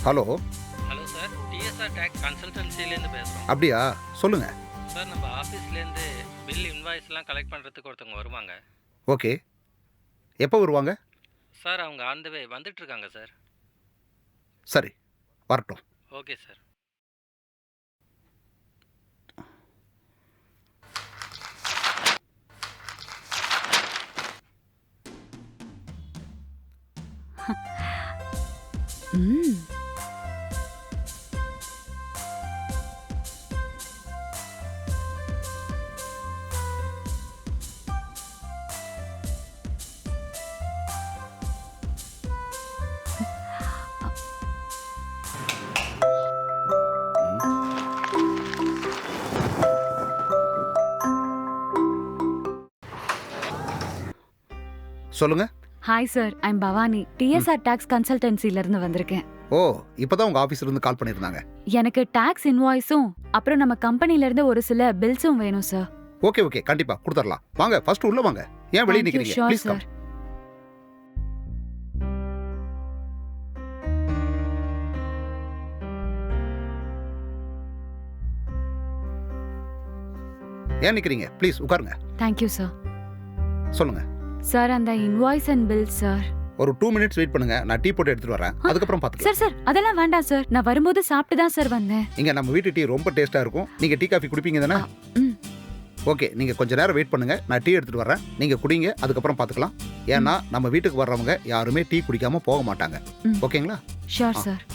Hello. Hello sir, DSR tax கன்சல்டன்சிலேருந்து பேசுகிறோம். அப்படியா? சொல்லுங்க. சார், நம்ம ஆஃபீஸ்லேருந்து பில் இன்வாய்ஸ்லாம் கலெக்ட் பண்ணுறதுக்கு ஒருத்தவங்க வருவாங்க. ஓகே. எப்போ வருவாங்க? சார், அவங்க ஆன் த வே வந்துட்டுருக்காங்க சார். சரி, வரட்டும். Okay sir. ம். சொல்லுங்க. Hi sir, I'm Bhavani. DSR tax கன்சல்டன்சில இருந்து வந்திருக்கேன். ஓ, இப்பதான் உங்க ஆபீஸ்ல இருந்து கால் பண்ணிருந்தாங்க. எனக்கு டாக்ஸ் இன்வாய்ஸும் அப்புறம் நம்ம கம்பெனில இருந்து ஒரு சில பில்ஸும் வேணும் சார். ஓகே ஓகே, கண்டிப்பா கொடுத்துடலாம். வாங்க, ஃபர்ஸ்ட் உள்ள வாங்க. ஏன் வெளிய நிக்கிறீங்க? Please come. ஏன் நிக்கிறீங்க? ப்ளீஸ் உட்காருங்க. Thank you sir. சொல்லுங்க. சார், அந்த இன்வாய்ஸ் அண்ட் பில் சார். ஒரு 2 மினிட்ஸ் வெயிட் பண்ணுங்க. நான் டீ போட்டு எடுத்துட்டு வரேன். அதுக்கப்புறம் பாத்துக்கலாம். சார் அதெல்லாம் வேண்டாம் சார். நான் வரும்போது சாப்பிட்டு தான் சார் வந்தேன். இங்க நம்ம வீட்டு டீ ரொம்ப டேஸ்டா இருக்கும். நீங்க டீ காஃபி குடிப்பீங்க தானே? ம். ஓகே, நீங்க கொஞ்ச நேரம் வெயிட் பண்ணுங்க. நான் டீ எடுத்துட்டு வரேன். நீங்க குடிங்க, அதுக்கப்புறம் பாத்துக்கலாம். ஏன்னா நம்ம வீட்டுக்கு வர்றவங்க யாருமே டீ குடிக்காம போக மாட்டாங்க. ம். ஓகேங்களா? Sure sir.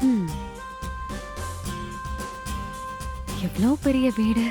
ம். எவ்வளோ பெரிய வீடு.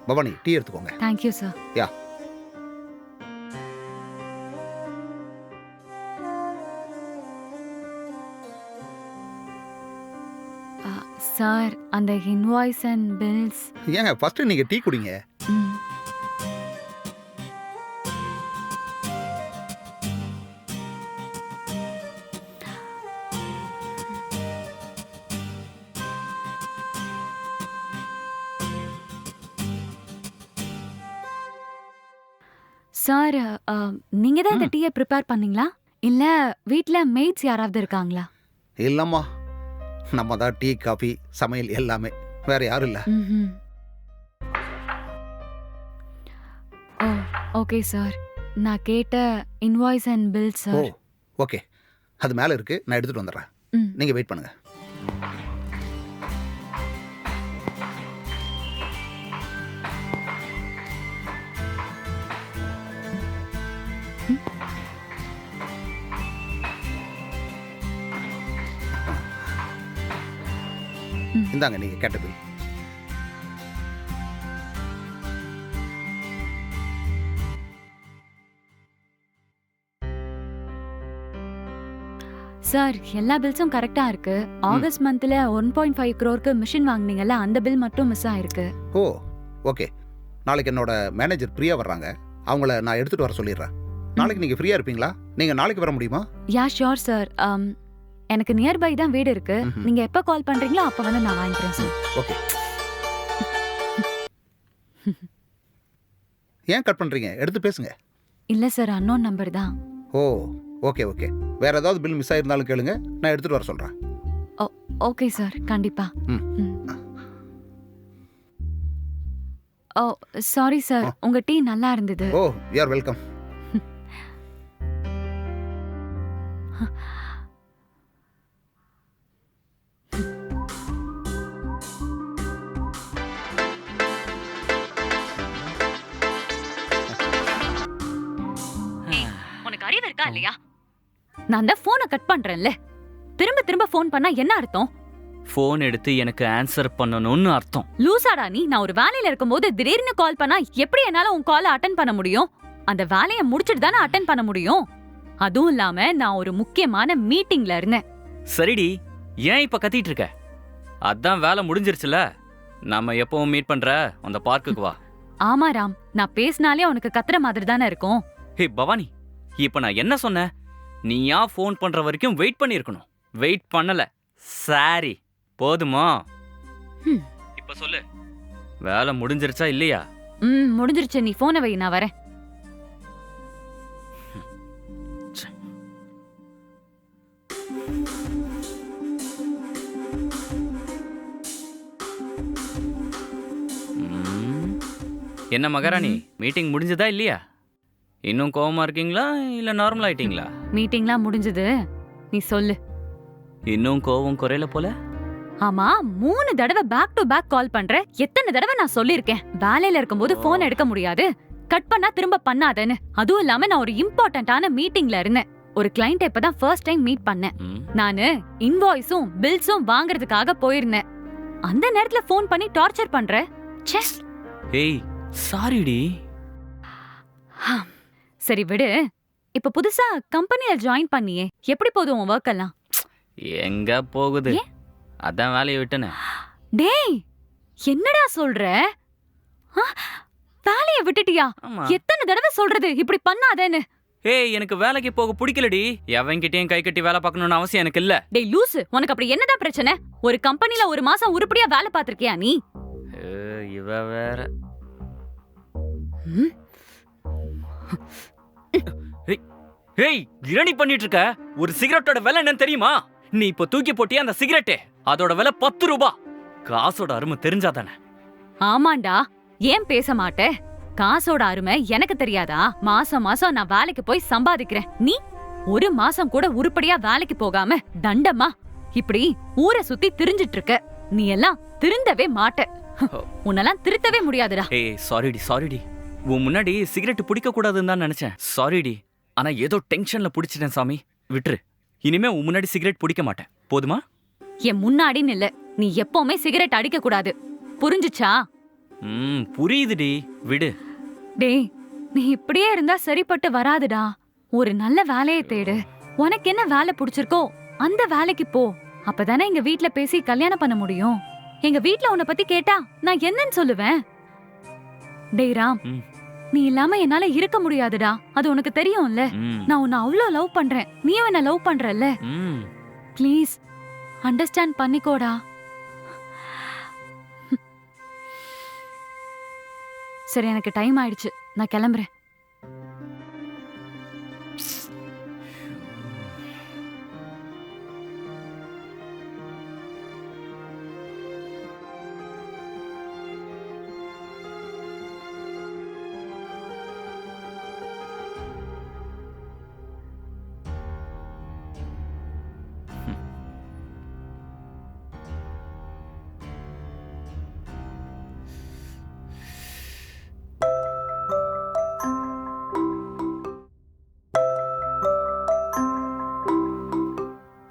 பவானி, டீ எடுத்துக்கோங்க. Thank you sir. யா. சார், அந்த இன்வாய்ஸ் அண்ட் பில்ஸ். ஏங்க ஃபர்ஸ்ட் நீங்க டீ குடிங்க. ம். சார், நீங்க தான் இந்த டீயை ப்ரிப்பேர் பண்ணீங்களா? இல்ல வீட்ல மேட்ஸ் யாராவது இருக்காங்களா? இல்லம்மா, நம்ம தான் டீ காஃபி சமையல் எல்லாமே. வேற யாரும் இல்ல. ம்ஹும். Oh, okay sir. நான் கேட்ட invoice and bill oh, sir. Okay. அது மேல இருக்கு, நான் எடுத்துட்டு வந்துடுறேன். ம். நீங்க வெயிட் பண்ணுங்க. ம். இந்தாங்க நீங்க கேட்ட பில். சார், எல்லா பில்ஸும் கரெக்டா இருக்கு. ஆகஸ்ட் மந்த்ல 1.5 crore மிஷின் வாங்குனீங்கல்ல, அந்த பில் மட்டும் மிஸ் ஆயிருக்கு. ஓ, ஓகே. நாளைக்கு என்னோட மேனேஜர் பிரியா வர்றாங்க. அவங்கள நான் எடுத்துட்டு வர சொல்லிடுறேன். நாளைக்கு நீங்க ஃப்ரீயா இருப்பீங்களா? நீங்க நாளைக்கு வர முடியுமா? Yeah sure sir. எனக்கு நியர்பை தான் வீடு இருக்கு. ம்ஹும். நீங்க எப்ப கால் பண்றீங்களோ அப்ப வந்து நான் வாங்கிக்கிறேன் சார். ஓகே. ஏன் கட் பண்றீங்க? எடுத்து பேசுங்க. இல்ல சார், அன்னோன் நம்பர் தான். ஓ, ஓகே ஓகே. வேற ஏதாவது பில் மிஸ் ஆயிருந்தாலும் கேளுங்க, நான் எடுத்துட்டு வர சொல்றேன். ஓகே சார், கண்டிப்பா. ம். ம். ஓ, சாரி சார். உங்க டீ நல்லா இருந்தது. ஓ, யூ ஆர் வெல்கம். உனக்கு அறிவு இருக்கா இல்லையா? நான் தான் போனை கட் பண்றேன்ல. திரும்ப திரும்ப போன் பண்ணா என்ன அர்த்தம்? ஃபோன் எடுத்து எனக்கு ஆன்சர் பண்ணணும்னு அர்த்தம். லூசாடா நீ? நான் ஒரு வேலையில இருக்கும்போது திடீர்னு கால் பண்ணா எப்படி என்னால உன் காலை அட்டென்ட் பண்ண முடியும்? அந்த வேலையை முடிச்சிட்டு தானே அட்டென்ட் பண்ண முடியும். அதுவும் இல்லாம நான் ஒரு முக்கியமான மீட்டிங்ல இருந்தேன். சரிடி, ஏன் இப்ப கத்திட்டு இருக்க? அதான் வேலை முடிஞ்சிருச்சுல. நம்ம எப்பவும் மீட் பண்ற அந்த பார்க்குக்கு வா. ஆமா ராம், நான் பேசினாலே உனக்கு கத்துற மாதிரி தானே இருக்கும். ஹே பவானி, இப்ப நான் என்ன சொன்னேன்? நீ ஏன் ஃபோன் பண்ற வரைக்கும் வெயிட் பண்ணியிருக்கணும். வெயிட் பண்ணல. சாரி, போதுமா? இப்ப சொல்லு, வேலை முடிஞ்சிருச்சா இல்லையா? முடிஞ்சிருச்சு. நீ போனை வை, நான் வரேன். என்ன மகாராணி, மீட்டிங் முடிஞ்சதா இல்லையா? இன்னும் கோவமா இருக்கீங்களா இல்ல நார்மல் ஆயிட்டீங்களா? மீட்டிங்லாம் முடிஞ்சது. நீ சொல்லு. இன்னும் கோவம் குறையல போல. ஆமா, 3 தடவை பேக் டு பேக் கால் பண்ற. எத்தனை தடவை நான் சொல்லிருக்கேன், வேலையில இருக்கும்போது போன் எடுக்க முடியாது, கட் பண்ணா திரும்ப பண்ணாதேன்னு. அதுவும் இல்லாம நான் ஒரு இம்பார்ட்டன்டான மீட்டிங்ல இருந்தேன். ஒரு கிளையண்ட் இப்பதான் ஃபர்ஸ்ட் டைம் மீட் பண்ணேன். நானு இன்வாய்ஸும் பில்ஸும் வாங்குறதுக்காக போயிருந்தேன். அந்த நேரத்துல போன் பண்ணி டார்ச்சர் பண்ற. செஸ். ஏய் சாரிடி. சரி விடு. இப்ப புதுசா கம்பெனில ஜாயின் பண்ணியே, எப்படி போகுது உன் ஒர்க் எல்லாம்? எங்க போகுது, அதான் வேலையை விட்டனே. டேய், என்னடா சொல்ற? வேலைய விட்டுட்டியா? எத்தனை தடவை சொல்றது இப்படி பண்ணாதேன்னு? ஏய், எனக்கு வேலைக்கு போக பிடிக்கலடி. எவன்கிட்டயும் கை கட்டி வேலை பார்க்கணும்னு அவசியம் எனக்கு இல்ல. டேய் லூசு, உனக்கு அப்படி என்னதான் பிரச்சனை? ஒரு கம்பெனில 1 மாசம் உருப்படியா வேலை பார்த்திருக்கியா நீ? இவ வேற. ஏய், இரணி பண்ணிட்டு இருக்க. ஒரு சிகரெட்டோட விலை என்னன்னு தெரியுமா? நீ இப்ப தூக்கி போட்டியா அந்த சிகரெட்டு, அதோட விலை 10 ரூபாய். காசோட அருமை தெரிஞ்சாதானே? ஆமாண்டா, ஏன் பேச மாட்டே? காசோட அருமை எனக்கு தெரியாதா? மாசம் மாசம் நான் வேலைக்கு போய் சம்பாதிக்கிறேன். நீ 1 மாசம் கூட உருப்படியா வேலைக்கு போகாம தண்டமா இப்படி ஊரை சுத்தி திரிஞ்சிட்டு இருக்க. நீ எல்லாம் திருந்தவே மாட்ட. உன்னெல்லாம் திருத்தவே முடியாதுடா. ஏய் சாரிடி. உன் முன்னாடி சிகரெட் பிடிக்க கூடாதுன்னு தான் நினைச்சேன். சாரிடி, ஆனா ஏதோ டென்ஷன்ல பிடிச்சிட்டேன் சாமி. விட்டுரு. இனிமே உன் முன்னாடி சிகரெட் பிடிக்க மாட்டேன், போதுமா? என் முன்னாடின்னு இல்ல, நீ எப்பவுமே சிகரெட் அடிக்க கூடாது, புரிஞ்சுச்சா? புரியுதுடி, விடு. டேய், நீ இப்படியே இருந்தா சரிப்பட்டு வராதுடா. ஒரு நல்ல வேலையை தேடு. உனக்கு என்ன வேலை பிடிச்சிருக்கோ அந்த வேலைக்கு போ. அப்பதானே எங்க வீட்ல பேசி கல்யாணம் பண்ண முடியும். எங்க வீட்ல உன்னை பத்தி கேட்டா நான் என்னன்னு சொல்லுவேன்? டேய் ராம், நீ இல்லாம என்னால இருக்க முடியாதுடா. அது உனக்கு தெரியும்ல. நான் உன்னை அவ்ளோ லவ் பண்றேன், நீயும் என்ன லவ் பண்றல்ல. ப்ளீஸ் அண்டர்ஸ்டாண்ட் பண்ணிக்கோடா. சரி, எனக்கு டைம் ஆயிடுச்சு, நான் கிளம்புறேன்.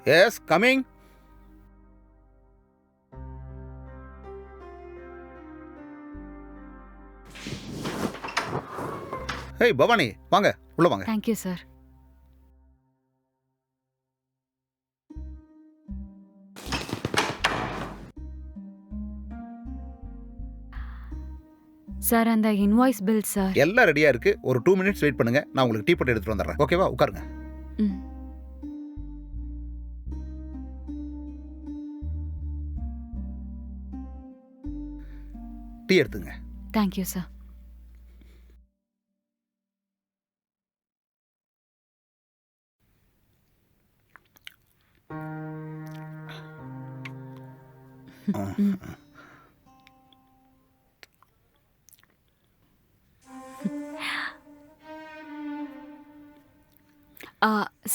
S, coming. ஹேய் பவானி, வாங்க உள்ள வாங்க. Thank you sir. சார், அந்த இன்வாய்ஸ் பில் சார். எல்லாம் ரெடியா இருக்கு. ஒரு 2 மினிட்ஸ் வெயிட் பண்ணுங்க, நான் உங்களுக்கு டீ போட்டு எடுத்துட்டு வந்துடுறேன். ஓகேவா? உட்காருங்க. டீ எடுத்துங்க. Thank you sir.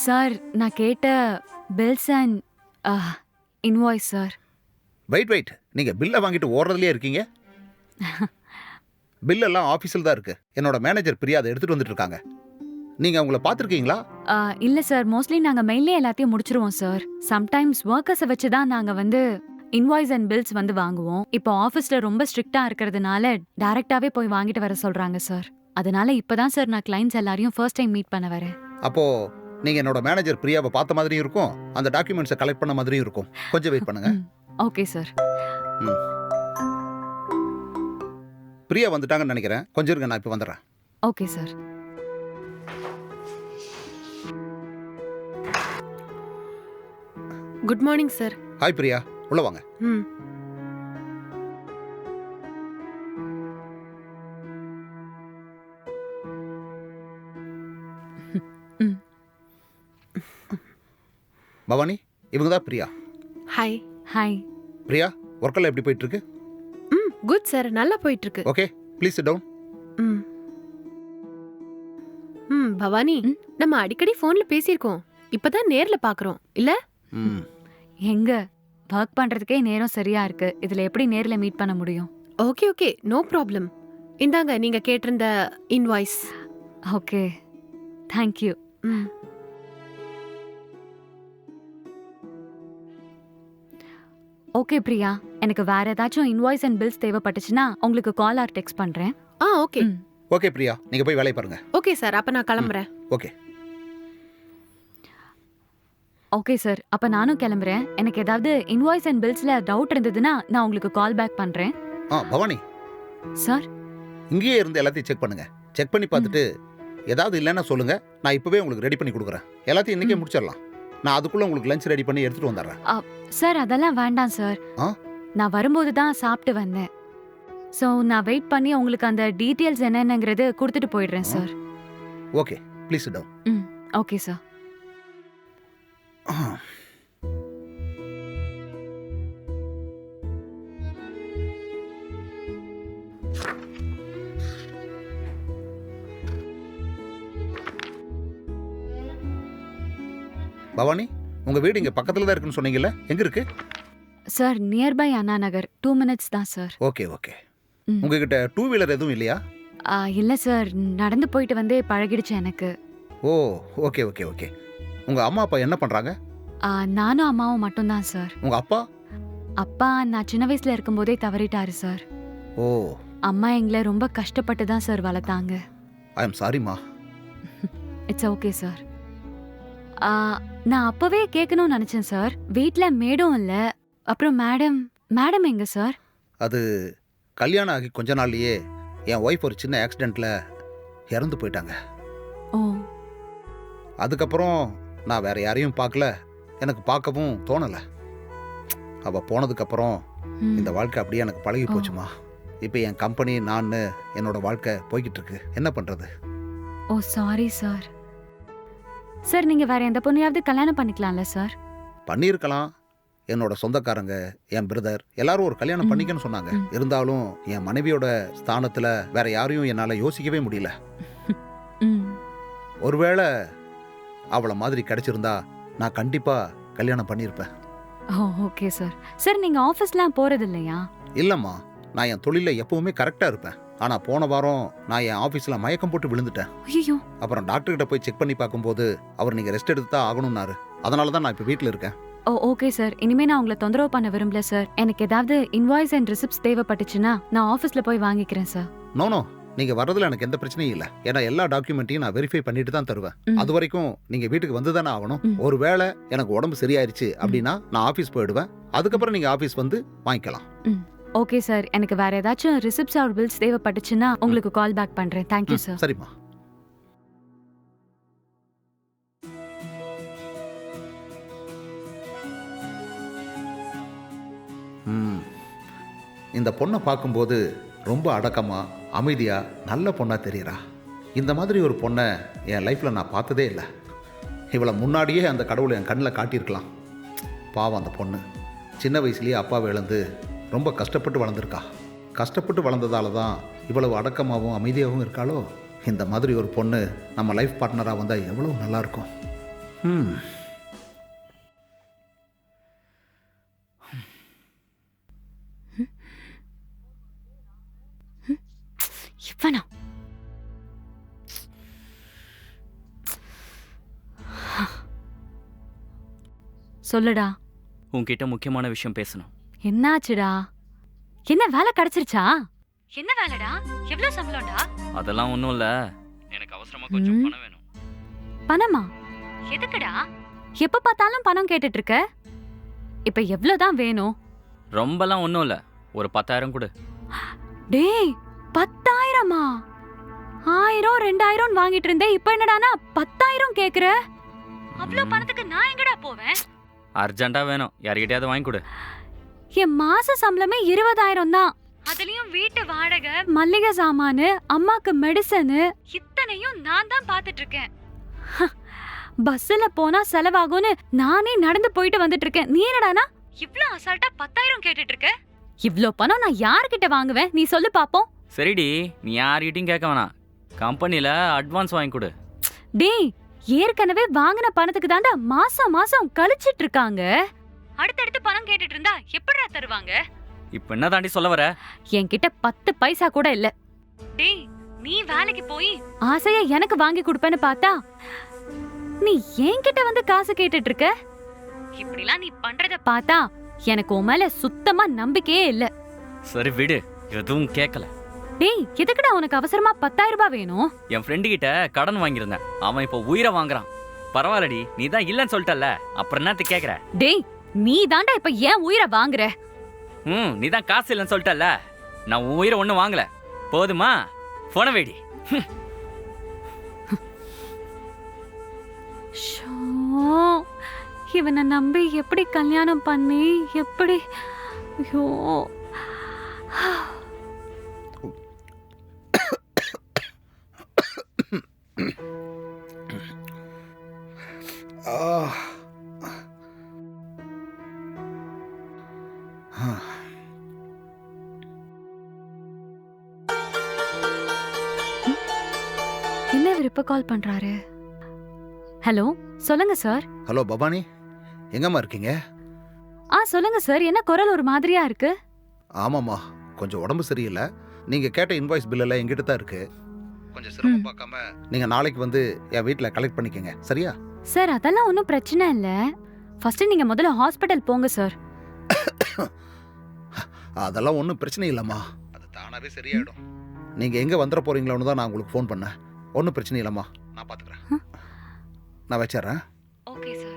சார், நான் கேட்ட bills and invoice sir. Wait, நீங்க பில்லை வாங்கிட்டு ஓடுறதுலயே இருக்கீங்க. பில் எல்லாம் ஆஃபீஸில் தான் இருக்கு. என்னோட மேனேஜர் பிரியா அதை எடுத்துட்டு வந்துட்டு இருக்காங்க. நீங்க அவங்கள பார்த்துருக்கீங்களா? இல்ல சார், மோஸ்ட்லி நாங்க மெயிலே எல்லாத்தையும் முடிச்சிருவோம் சார். சம்டைம்ஸ் ஒர்க்கர்ஸை வச்சு தான் நாங்க இன்வாய்ஸ் அண்ட் பில்ஸ் வாங்குவோம். இப்போ ஆஃபீஸ்ல ரொம்ப ஸ்ட்ரிக்டா இருக்கிறதுனால டைரக்டாவே போய் வாங்கிட்டு வர சொல்றாங்க சார். அதனால இப்பதான் சார் நான் கிளைண்ட்ஸ் எல்லாரையும் ஃபர்ஸ்ட் டைம் மீட் பண்ண வரேன். அப்போ நீங்க என்னோட மேனேஜர் பிரியாவை பார்த்த மாதிரியும் இருக்கும், அந்த டாக்குமெண்ட்ஸை கலெக்ட் பண்ண மாதிரியும் இருக்கும். கொஞ்சம் வெயிட் பண்ணுங்க. Okay sir. பிரியா வந்துட்டாங்கன்னு நினைக்கிறேன். கொஞ்சம் இருங்க, நான் இப்போ வந்துடுறேன். Okay sir. Good morning sir. Hi Priya, உள்ள வாங்க. ம். பவானி, இவங்க தான் பிரியா. ஹாய். ஹாய். பிரியா, ஒர்க்கெல்லாம் எப்படி போயிட்டு இருக்கு? ம், குட் சார். நல்லா போயிட்டு இருக்கு. Okay, please sit down. ம். ம், பவானி, ம்? நம்ம அடிக்கடி ஃபோன்ல பேசியிருக்கோம். இப்பதான் நேர்ல பாக்குறோம் இல்ல? ம், எங்க ஒர்க் பண்றதுக்கே நேரம் சரியா இருக்கு, இதுல எப்படி நேர்ல மீட் பண்ண முடியும்? Okay okay, no problem. இந்தாங்க நீங்க கேட்டிருந்த இன்வாய்ஸ். Okay, thank you. ம். ஓகே பிரியா, எனக்கு வேற ஏதாச்சும் இன்வாய்ஸ் அண்ட் பில்ஸ் தேவைப்பட்டுச்சுன்னா உங்களுக்கு கால் ஆர் டெக்ஸ்ட் பண்றேன். ஓகே. ம். ஓகே பிரியா, நீங்க போய் வேலையை பாருங்க. ஓகே சார், அப்ப நான் கிளம்புறேன். ஓகே. ஓகே சார், அப்ப நானும் கிளம்புறேன். எனக்கு ஏதாவது இன்வாய்ஸ் அண்ட் பில்ஸ்ல டவுட் இருந்ததுன்னா நான் உங்களுக்கு கால் பேக் பண்றேன். பவானி, சார். இங்கேயே இருந்து எல்லாத்தையும் செக் பண்ணுங்க. செக் பண்ணி பார்த்துட்டு ஏதாவது இல்லைன்னா சொல்லுங்க, நான் இப்பவே உங்களுக்கு ரெடி பண்ணி கொடுக்குறேன். எல்லாத்தையும் இன்னைக்கே முடிச்சிடலாம். நான் அதுக்குள்ள உங்களுக்கு லஞ்ச் ரெடி பண்ணி எடுத்துட்டு வந்துடுறேன். சார் அதெல்லாம் வேண்டாம் சார். ஆ? நான் வரும்போது தான் சாப்பிட்டு வந்தேன். ஸோ நான் வெயிட் பண்ணி உங்களுக்கு அந்த டீட்டெயில்ஸ் என்னென்னங்கிறது கொடுத்துட்டு போயிடுறேன் sir. Okay, please sit down. Okay sir. Bhavani, உங்க வீடு இங்க பக்கத்துல தான் இருக்குன்னு சொன்னீங்கல்ல, எங்க இருக்கு? Sir nearby Anna Nagar, 2 minutes தான் சார். Okay okay. ம். உங்ககிட்ட டூ வீலர் எதுவும் இல்லையா? இல்ல சார், நடந்து போயிட்டு வந்தே பழகிடுச்சு எனக்கு. ஓ, ஓகே ஓகே ஓகே. உங்க அம்மா அப்பா என்ன பண்றாங்க? நானும் அம்மாவும் மட்டும்தான் சார். உங்க அப்பா? அப்பா நான் சின்ன வயசுல இருக்கும்போதே தவறிட்டாரு சார். ஓ, அம்மா எங்களை ரொம்ப கஷ்டப்பட்டு தான் சார் வளர்த்தாங்க. ஐ எம் சாரிம்மா. It's okay sir. நான் அப்பவே கேட்கணும்னு நினைச்சேன் சார். வீட்ல மேடும் இல்ல, அப்புறம் மேடம் எங்க சார்? அது கல்யாணம் ஆகி கொஞ்ச நாள்லயே என் ஒய்ஃப் ஒரு சின்ன ஆக்சிடென்ட்ல இறந்து போயிட்டாங்க. ஓ. அதுக்கப்புறம் நான் வேற யாரையும் பார்க்கல, எனக்கு பார்க்கவும் தோணலை. அவள் போனதுக்கப்புறம் ம். இந்த வாழ்க்கை அப்படியே எனக்கு பழகி போச்சுமா. இப்போ என் கம்பெனி, நான், என்னோட வாழ்க்கை போய்கிட்டு இருக்கு. என்ன பண்ணுறது? ஓ சாரி சார். சார் நீங்க வேற எந்த பொண்ணையாவது கல்யாணம் பண்ணிக்கலாம்ல சார்? பண்ணியிருக்கலாம். என்னோட சொந்தக்காரங்க, என் பிரதர் எல்லாரும் ஒரு கல்யாணம் ம். பண்ணிக்கன்னு சொன்னாங்க. ம். இருந்தாலும் என் மனைவியோட ஸ்தானத்தில் வேற யாரையும் என்னால் யோசிக்கவே முடியல. ம். ஒருவேளை அவளை மாதிரி கிடைச்சிருந்தா நான் கண்டிப்பாக கல்யாணம் பண்ணியிருப்பேன். ஓ ஓகே சார். சார் நீங்க ஆஃபீஸ்லாம் போறது இல்லையா? இல்லைம்மா, நான் என் தொழிலில் எப்பவுமே கரெக்டாக இருப்பேன். ஆனால் போன வாரம் நான் என் ஆஃபீஸில் மயக்கம் போட்டு விழுந்துட்டேன். ஐயோ. அப்புறம் டாக்டர்கிட்ட போய் செக் பண்ணி பார்க்கும்போது அவர் நீங்கள் ரெஸ்ட் எடுத்து தான் ஆகணும்னாரு. அதனால தான் நான் இப்போ வீட்டில் இருக்கேன். ஓ ஓகே சார். இனிமே நான் உங்களை தொந்தரவு பண்ண விரும்பல சார். எனக்கு ஏதாவது இன்வாய்ஸ் அண்ட் ரிசிப்ட்ஸ் தேவைப்பட்டுச்சுன்னா நான் ஆஃபீஸ்ல போய் வாங்கிக்கிறேன் சார். நோ, நீங்கள் வர்றதுல எனக்கு எந்த பிரச்சனையும் இல்லை. ஏன்னா எல்லா டாக்குமெண்ட்டையும் நான் வெரிஃபை பண்ணிட்டு தான் தருவேன். ம். அது வரைக்கும் நீங்கள் வீட்டுக்கு வந்து தானே ஆகணும். ம். ஒருவேளை எனக்கு உடம்பு சரியாயிருச்சு அப்படின்னா நான் ஆஃபீஸ் போயிடுவேன். அதுக்கப்புறம் நீங்கள் ஆஃபீஸ் வந்து வாங்கிக்கலாம். Okay sir. எனக்கு வேற ஏதாச்சும் ரிசிப்ட்ஸ் ஆர் பில்ஸ் தேவைப்பட்டுச்சுன்னா உங்களுக்கு கால் பேக் பண்றேன். Thank you sir. சரிம்மா. இந்த பொண்ணை பார்க்கும்போது ரொம்ப அடக்கமா, அமைதியா, நல்ல பொண்ணா தெரியறா. இந்த மாதிரி ஒரு பொண்ணை என் லைஃப்ல நான் பார்த்ததே இல்லை. இவளை முன்னாடியே அந்த கடவுளை என் கண்ணில் காட்டியிருக்கலாம். பாவம் அந்த பொண்ணு சின்ன வயசுலேயே அப்பாவை இழந்து ரொம்ப கஷ்டப்பட்டு வளர்ந்துருக்கா. கஷ்டப்பட்டு வளர்ந்ததால தான் இவ்வளவு அடக்கமாகவும் அமைதியாகவும் இருக்காளோ. இந்த மாதிரி ஒரு பொண்ணு நம்ம லைஃப் பார்ட்னராக வந்தால் எவ்வளோ நல்லாயிருக்கும். இவனா? சொல்லுடா. உன்கிட்ட முக்கியமான விஷயம் பேசணும். என்னாச்சுடா? என்ன வேலை கிடைச்சிருச்சா? என்ன வேலைடா? எவ்வளவு சம்பளம்டா? அதெல்லாம் ஒன்றும் இல்லை, எனக்கு அவசரமா கொஞ்சம் ம். பணம் வேணும். பணமா? எதுக்குடா எப்ப பார்த்தாலும் பணம் கேட்டுட்டு இருக்க? இப்ப எவ்வளவுதான் வேணும்? ரொம்பலாம் ஒன்றும் இல்லை, ஒரு 10,000 கொடு. டேய் 10,000மா? 1000 2000 வாங்கிட்டு இருந்தே, இப்ப என்னடானா 10,000 கேக்குற? அவ்ளோ பணத்துக்கு நான் எங்கடா போவேன்? அர்ஜென்ட்டாக வேணும், யார்கிட்டயாவது வாங்கி கொடு. என் மாச சம்பளமே 20,000 தான். அதுலயும் வீட்டு வாடகை, மல்லிகை சாமானு, அம்மாக்கு மெடிசனு, இத்தனையும் நான் தான் பாத்துட்டு இருக்கேன். பஸ்ல போனா செலவாகும்னு நானே நடந்து போயிட்டு வந்துட்டு இருக்கேன். நீ என்னடானா இவ்ளோ அசால்ட்டா 10,000 கேட்டுட்டு இருக்க? இவ்ளோ பணம் நான் யார்கிட்ட வாங்குவேன்? நீ சொல்லு பாப்போம். சரிடி, நீ யார்கிட்டையும் கேட்க வேணாம், கம்பெனியில் அட்வான்ஸ் வாங்கி கொடு. டேய் ஏற்கனவே வாங்கின பணத்துக்கு தாண்டா மாசம் மாசம் கழிச்சிட்டு இருக்காங்க. அடுத்தடுத்து பணம் கேட்டுட்டு இருந்தா எப்படிடா தருவாங்க? இப்போ என்ன தாண்டி சொல்ல வர? என்கிட்ட 10 பைசா கூட இல்ல. டேய் நீ வேலைக்கு போய் ஆசையா எனக்கு வாங்கி கொடுப்பேன்னு பார்த்தா நீ என்கிட்ட வந்து காசு கேட்டுட்டு இருக்க. இப்படிலாம் நீ பண்றத பார்த்தா எனக்கு உன் மேல சுத்தமா நம்பிக்கையே இல்ல. சரி விடு, எதுவும் கேட்கல. டேய் எதுக்குடா உனக்கு அவசரமா 10,000 ரூபாய் வேணும்? என் ஃப்ரெண்டு கிட்ட கடன் வாங்கியிருந்தேன், அவன் இப்போ உயிரை வாங்குறான். பரவாயில்லடி, நீ தான் இல்லைன்னு சொல்லிட்டல்ல, அப்புறம் என்னத்து கேட்குற? டேய் நீ தாண்டா இப்ப ஏன் உயிரை வாங்குற? நீ தான் காசு இல்லைன்னு சொல்லிட்டல்ல, நான் உன் உயிரை ஒன்றும் வாங்கல. போதுமா? போன வேடி. ஷோ, இவனை நம்பி எப்படி கல்யாணம் பண்ணி எப்படி? ஐயோ என்ன இவர் இப்ப கால் பண்றாரு? ஹலோ சொல்லுங்க சார். ஹலோ பவானி, எங்கம்மா இருக்கீங்க? சொல்லுங்க சார். என்ன குரல் ஒரு மாதிரியா இருக்கு? ஆமாம்மா, கொஞ்சம் உடம்பு சரியில்லை. நீங்கள் கேட்ட இன்வாய்ஸ் பில்லெல்லாம் எங்கிட்ட தான் இருக்கு. கொஞ்சம் சிரமம் பார்க்காம நீங்கள் நாளைக்கு வந்து என் வீட்டில் கலெக்ட் பண்ணிக்கங்க, சரியா? சார் அதெல்லாம் ஒன்றும் பிரச்சனை இல்லை. ஃபர்ஸ்ட் நீங்க முதல்ல ஹாஸ்பிட்டல் போங்க சார். அதெல்லாம் ஒன்றும் பிரச்சனை இல்லைம்மா, அது தானாகவே சரியாயிடும். நீங்கள் எங்கே வந்துட போகிறீங்களோன்னு தான் நான் உங்களுக்கு ஃபோன் பண்ணேன். ஒன்றும் பிரச்சனை இல்லைம்மா, நான் பார்த்துக்கிறேன். நான் வச்சிட்றேன். Okay sir.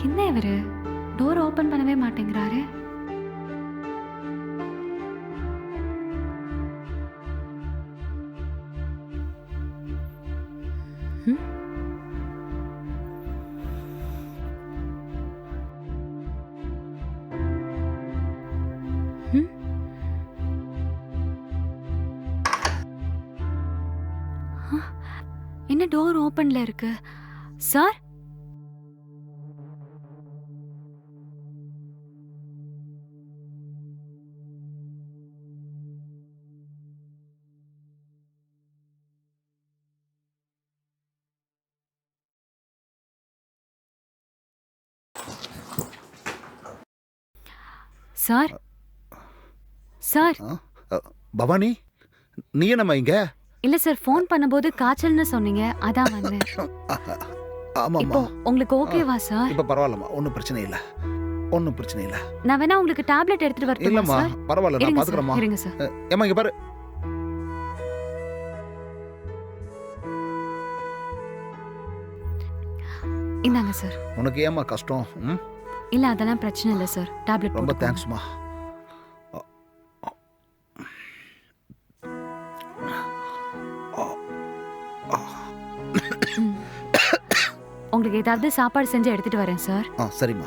என்ன இவரு டோர் ஓபன் பண்ணவே மாட்டேங்கிறாரு? என்ன டோர் ஓபன்ல இருக்கு? சார் சார் சார் பவானி, நீ என்னம்மா இங்க? இல்ல சார், ஃபோன் பண்ணும்போது காய்ச்சல்னு சொன்னீங்க, அதான் வந்தேன். ஆமாம்மா. இப்போ உங்களுக்கு ஓகேவா சார்? இப்போ பரவாயில்லம்மா, ஒன்றும் பிரச்சனை இல்லை, ஒன்றும் பிரச்சனை இல்லை. நான் வேணா உங்களுக்கு டேப்லெட் எடுத்துட்டு வரட்டுமா இல்லம்மா, சார்? பரவாயில்ல, நான் இருங்க பார்த்துக்கிறேம்மா. சார், இருங்க சார். ஏம்மா இங்க பாரு. இந்தாங்க சார். உனக்கு ஏம்மா கஷ்டம்? இல்ல அதெல்லாம் பிரச்சனை இல்லை சார், டேப்லெட் ரொம்ப போட்டுக்கோங்க. தேங்க்ஸ்மா. உங்களுக்கு ஏதாவது சாப்பாடு செஞ்சு எடுத்துட்டு வரேன் சார். சரிம்மா.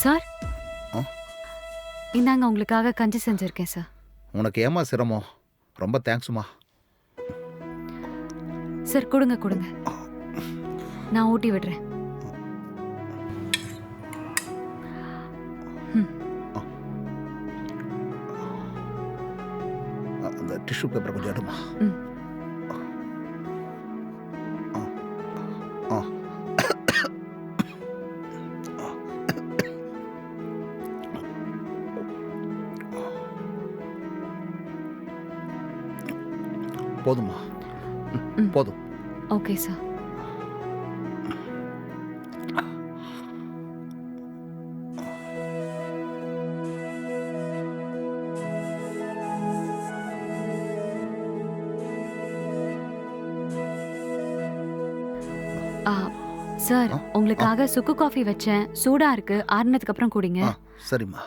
சார் ஆ? இந்தாங்க உங்களுக்காக கஞ்சி செஞ்சிருக்கேன் சார். உனக்கு ஏமா சிரமம்? ரொம்ப தேங்க்ஸுமா. சார் கொடுங்க கொடுங்க, நான் ஊட்டி விடுறேன். அந்த டிஷ்யூ பேப்பர் கொஞ்சம் எடுமா. ம். ஆ. போதுமா? ம். போதும். Okay sir. சார் ஆ? உங்களுக்காக சுக்கு காஃபி வச்சேன், சூடா இருக்கு, ஆறுனதுக்கு அப்புறம் குடிங்க. சரிம்மா.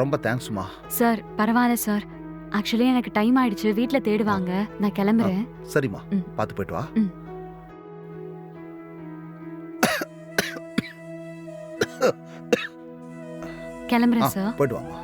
ரொம்ப தேங்க்ஸ்மா. சார் பரவாயில்ல சார், ஆக்சுவலி எனக்கு டைம் ஆயிடுச்சு, வீட்ல தேடுவாங்க, நான் கிளம்புறேன். சரிம்மா, ம். பார்த்து போயிட்டு வா. ம். கிளம்புறேன் சார். போயிட்டு வாமா.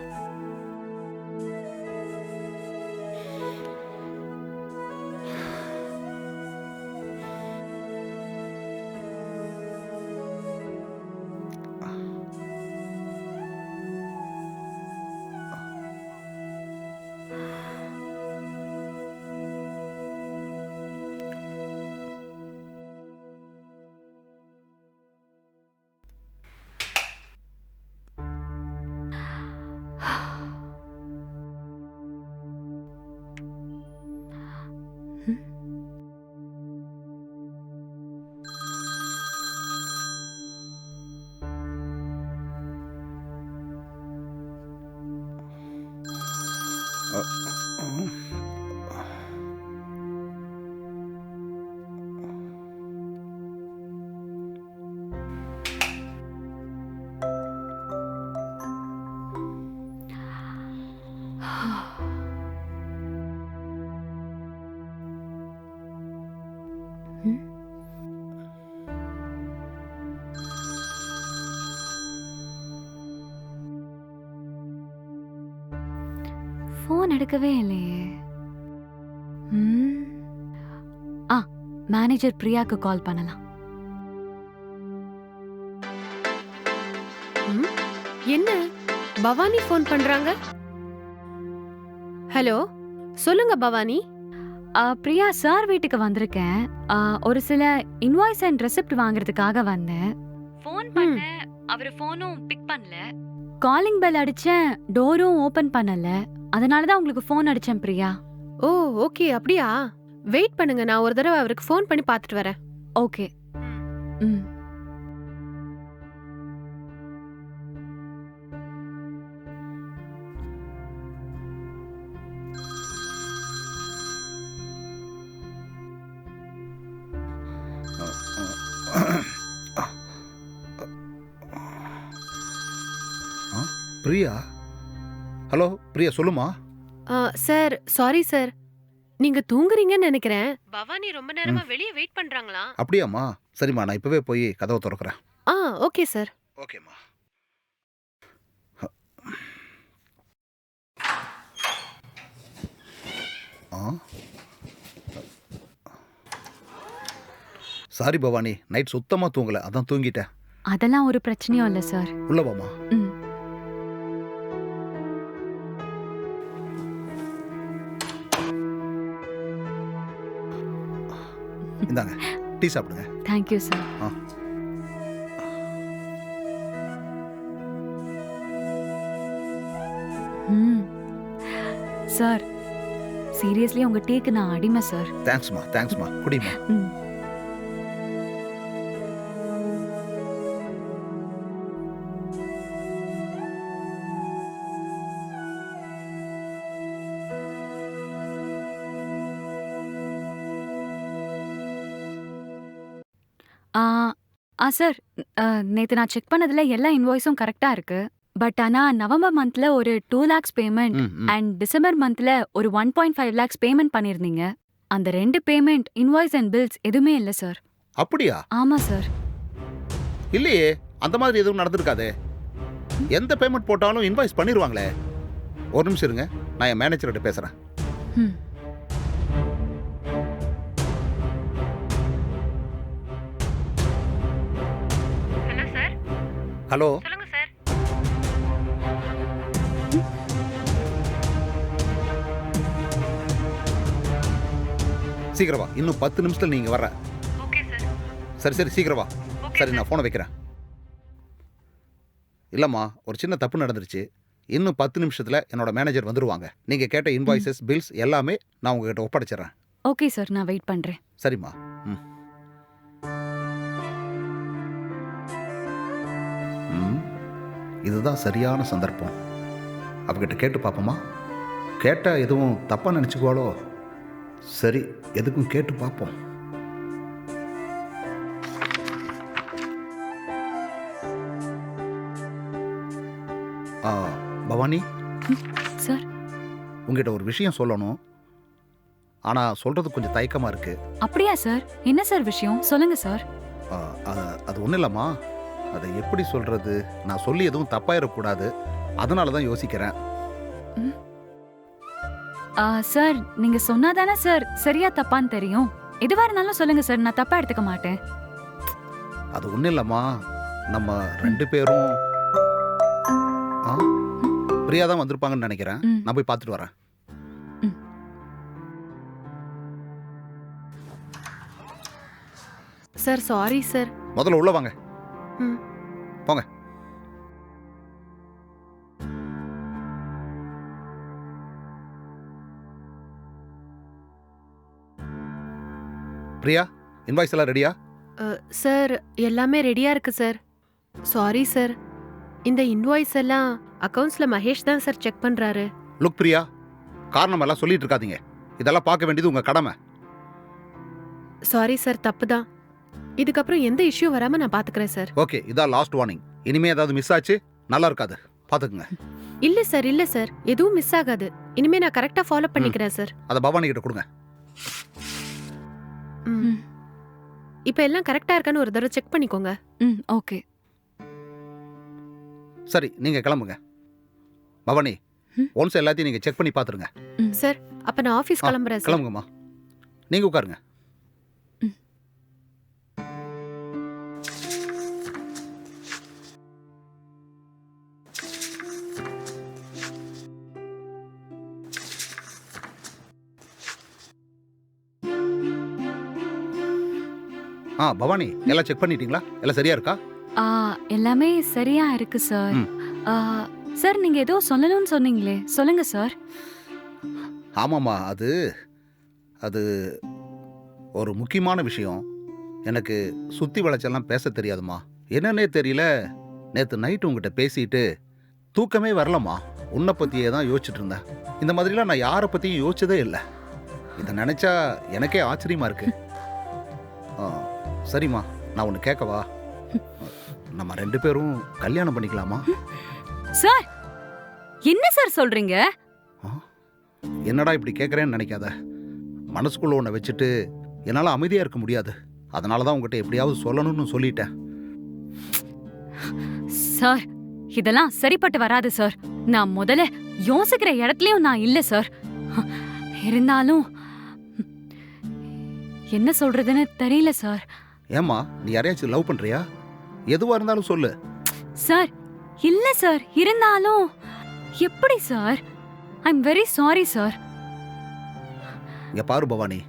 ஃபோன் எடுக்கவே இல்லையே. மேனேஜர் பிரியாக்கு கால் பண்ணலாம். என்ன பவானி ஃபோன் பண்றாங்க? ஹலோ, சொல்லுங்க பவானி. பிரியா சார் வீட்டுக்கு வந்திருக்கேன். ஒரு சில இன்வாய்ஸ் அண்ட் ரெசிப்ட் வாங்குறதுக்காக வந்தேன். ஃபோன் பண்ணேன், அவர் ஃபோனும் பிக் பண்ணல. காலிங் பெல் அடிச்சேன், டோரும் ஓபன் பண்ணல. அதனால தான் உங்களுக்கு ஃபோன் அடிச்சேன் பிரியா. ஓ ஓகே, அப்படியா? வெயிட் பண்ணுங்க, நான் ஒரு தடவை அவருக்கு ஃபோன் பண்ணி பார்த்துட்டு வரேன். ஓகே. ம். பிரியா? ஹலோ பிரியா, சொல்லுமா. சார் சாரி சார், நீங்க தூங்குறீங்கன்னு நினைக்கிறேன். பவானி ரொம்ப நேரமா வெளியே வெயிட் பண்றாங்களா? அப்படியாம்மா? சரிம்மா, நான் இப்பவே போய் கதவை திறக்கிறேன். Okay sir. ஓகேம்மா. சாரி பவானி, நைட் சுத்தமா தூங்கல, அதான் தூங்கிட்டேன். அதெல்லாம் ஒரு பிரச்சனையும் இல்ல சார். உள்ள வாமா. ம். இந்தாங்க, டீ சாப்பிடுங்க. Thank you sir. சார் சீரியஸ்லி உங்க டீக்கு நான் அடிமை சார். தேங்க்ஸ்மா, தேங்க்ஸ்மா. குடிமா. ம். சார் நேற்று நான் செக் பண்ணதுல எல்லா இன்வாய்ஸும் கரெக்டாக இருக்கு. பட் ஆனால் நவம்பர் மந்த்ல ஒரு 2 lakhs பேமெண்ட் அண்ட் டிசம்பர் மந்த்ல ஒரு 1.5 lakhs பேமெண்ட் பண்ணியிருந்தீங்க. அந்த 2 பேமெண்ட், இன்வாய்ஸ் அண்ட் பில்ஸ் எதுவுமே இல்லை சார். அப்படியா? ஆமாம் சார். இல்லையே, அந்த மாதிரி எதுவும் நடந்திருக்காதே. எந்த பேமெண்ட் போட்டாலும் இன்வாய்ஸ் பண்ணிடுவாங்களே. ஒரு நிமிஷம் இருங்க, நான் என் மேனேஜர்கிட்ட பேசுகிறேன். ம். Hello sir. ஹலோ, சொல்லுங்க சார். சீக்கிரம் வா. இன்னும் 10 நிமிஷத்தில் நீங்கள் வர்ற. Okay sir. சரி சரி, சீக்கிரம் வா. சரி, நான் ஃபோனை வைக்கிறேன். இல்லைம்மா, ஒரு சின்ன தப்பு நடந்துருச்சு. இன்னும் 10 நிமிஷத்தில் என்னோட மேனேஜர் வந்துடுவாங்க. நீங்கள் கேட்ட இன்வாய்ஸஸ், பில்ஸ் எல்லாமே நான் உங்ககிட்ட ஒப்படைச்சிடுறேன். ஓகே சார், நான் வெயிட் பண்றேன். சரிம்மா. ம் ம் இதுதான் சரியான சந்தர்ப்பம். அவகிட்ட கேட்டு பார்ப்போமா? கேட்டால் எதுவும் தப்பாக நினச்சிக்குவாளோ? சரி, எதுக்கும் கேட்டு பார்ப்போம். பவானி, சார். உங்ககிட்ட ஒரு விஷயம் சொல்லணும். ஆனால் சொல்கிறது கொஞ்சம் தயக்கமாக இருக்குது. அப்படியா சார்? என்ன சார் விஷயம்? சொல்லுங்க சார். அது ஒன்றும் இல்லைம்மா. அதை எப்படி சொல்கிறது? நான் சொல்லி எதுவும் தப்பாயிடக்கூடாது. அதனால தான் யோசிக்கிறேன். சார், நீங்க சொன்னாதானே சார் சரியா தப்பான்னு தெரியும். எதுவா இருந்தாலும் சொல்லுங்க சார், நான் தப்பா எடுத்துக்க மாட்டேன். அது ஒன்றும் இல்லைம்மா. நம்ம 2 பேரும் பிரியா தான் வந்திருப்பாங்கன்னு நினைக்கிறேன். ம். நான் போய் பார்த்துட்டு வரேன். Sir sorry sir. முதல்ல உள்ள வாங்க. ம். போங்க. பிரியா, இன்வாய்ஸ் எல்லாம் ரெடியா? சார் எல்லாமே ரெடியா இருக்கு சார். Sorry sir. இந்த இன்வாய்ஸ் எல்லாம் அக்கவுண்ட்ஸ்ல மகேஷ் தான் சார் செக் பண்றாரு. லுக் பிரியா, காரணம் எல்லாம் சொல்லிட்டு இருக்காதீங்க. இதெல்லாம் பார்க்க வேண்டியது உங்க கடமை. சாரி சார், தப்பு தான். இதுக்கப்புறம் எந்த இஷ்யூ வராம நான் பாத்துக்கிறேன் சார். ஓகே, இதான் லாஸ்ட் வார்னிங். இனிமே ஏதாவது மிஸ் ஆச்சு நல்லா இருக்காது, பாத்துக்குங்க. இல்ல சார், இல்ல சார், எதுவும் மிஸ் ஆகாது. இனிமே நான் கரெக்டா ஃபாலோ பண்ணிக்கிறேன் சார். அதை பவானி கிட்ட கொடுங்க. ம். இப்ப எல்லாம் கரெக்டா இருக்கான்னு ஒரு தடவை செக் பண்ணிக்கோங்க. ம், ஓகே. சரி, நீங்க கிளம்புங்க. பவானி, ம். ஒன்ஸ் எல்லாத்தையும் நீங்க செக் பண்ணி பாத்துருங்க. சார், அப்ப நான் ஆபீஸ் கிளம்புறேன் சார். கிளம்புங்கம்மா. நீங்க உட்காருங்க. பவானி, எல்லாம் செக் பண்ணிட்டீங்களா? எல்லாம் சரியா இருக்கா? எல்லாமே சரியா இருக்கு சார். ம். சார், நீங்க ஏதோ சொல்லணும்னு சொன்னீங்களே, சொல்லுங்க சார். ஆமாம்மா, அது ஒரு முக்கியமான விஷயம். எனக்கு சுத்தி வளைச்செல்லாம் பேச தெரியாதுமா. என்னன்னே தெரியல, நேற்று நைட்டு உங்ககிட்ட பேசிட்டு தூக்கமே வரலம்மா. உன்னை பற்றியே தான் யோசிச்சுட்டு இருந்தேன். இந்த மாதிரிலாம் நான் யாரை பற்றியும் யோசிச்சதே இல்லை. இதை நினச்சா எனக்கே ஆச்சரியமா இருக்கு. சரிம்மா, நான் ஒன்று கேட்கவா? நம்ம 2 பேரும் கல்யாணம் பண்ணிக்கலாமா? சார், என்ன சார் சொல்றீங்க? என்னடா இப்படி கேட்குறேன்னு நினைக்காத. மனசுக்குள்ள ஒன்றை வச்சுட்டு என்னால் அமைதியாக இருக்க முடியாது. அதனால தான் உங்ககிட்ட எப்படியாவது சொல்லணும்னு சொல்லிட்டேன். சார், இதெல்லாம் சரிப்பட்டு வராது சார். நான் முதல்ல யோசிக்கிற இடத்துலயும் நான் இல்ல சார். இருந்தாலும் என்ன சொல்றதுன்னு தெரியல சார். ஏம்மா, நீ யாரையாச்சும் லவ் பண்றியா? எதுவா இருந்தாலும் சொல்லு. சார், இல்ல சார். இருந்தாலும் எப்படி sir? I am very sorry sir. இங்க பாரு பவானி,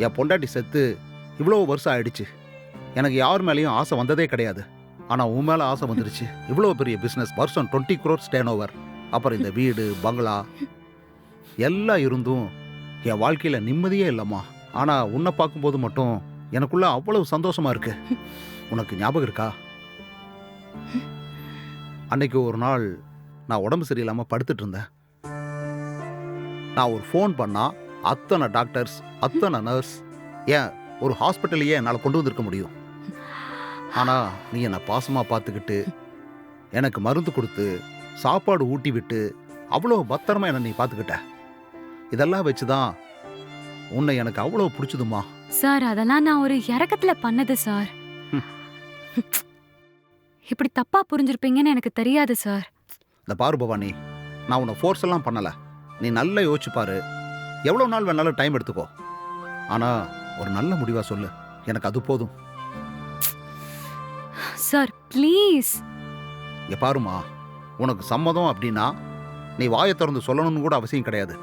என் பொண்டாட்டி செத்து இவ்வளோ வருஷம் ஆயிடுச்சு. எனக்கு யார் மேலேயும் ஆசை வந்ததே கிடையாது. ஆனால் உன் மேலே ஆசை வந்துருச்சு. இவ்வளோ பெரிய பிஸ்னஸ், வருஷம் 20 crores டேர்ன் ஓவர். அப்புறம் இந்த வீடு, பங்களா எல்லாம் இருந்தும் என் வாழ்க்கையில் நிம்மதியே இல்லைம்மா. ஆனால் உன்னை பார்க்கும்போது மட்டும் எனக்குள்ள அவ்வளவு சந்தோஷமா இருக்கு. உனக்கு ஞாபகம் இருக்கா? அன்னைக்கு ஒரு நாள் நான் உடம்பு சரியில்லாமல் படுத்துட்டு இருந்தேன். நான் ஒரு ஃபோன் பண்ணா அத்தனை டாக்டர்ஸ், அத்தனை நர்ஸ், ஏன் ஒரு ஹாஸ்பிட்டலையே என்னால் கொண்டு வந்திருக்க முடியும். ஆனால் நீ என்னை பாசமாக பார்த்துக்கிட்டு எனக்கு மருந்து கொடுத்து சாப்பாடு ஊட்டி விட்டு அவ்வளோ பத்திரமா என்னை நீ பார்த்துக்கிட்ட. இதெல்லாம் வச்சு தான் உன்னை எனக்கு அவ்வளோ பிடிச்சதுமா. சார், அதெல்லாம் நான் ஒரு இறக்கத்துல பண்ணது சார். இப்படி தப்பா புரிஞ்சிருப்பீங்கன்னு எனக்கு தெரியாது சார். இந்த பாரு பவானி, நான் உன்னை ஃபோர்ஸ் எல்லாம் பண்ணலை. நீ நல்லா யோசிச்சு பாரு. எவ்வளோ நாள் வேணாலும் டைம் எடுத்துக்கோ. ஆனால் ஒரு நல்ல முடிவாக சொல்லு. எனக்கு அது போதும். Sir please. இங்கே பாருமா, உனக்கு சம்மதம் அப்படின்னா நீ வாயை திறந்து சொல்லணும்னு கூட அவசியம் கிடையாது.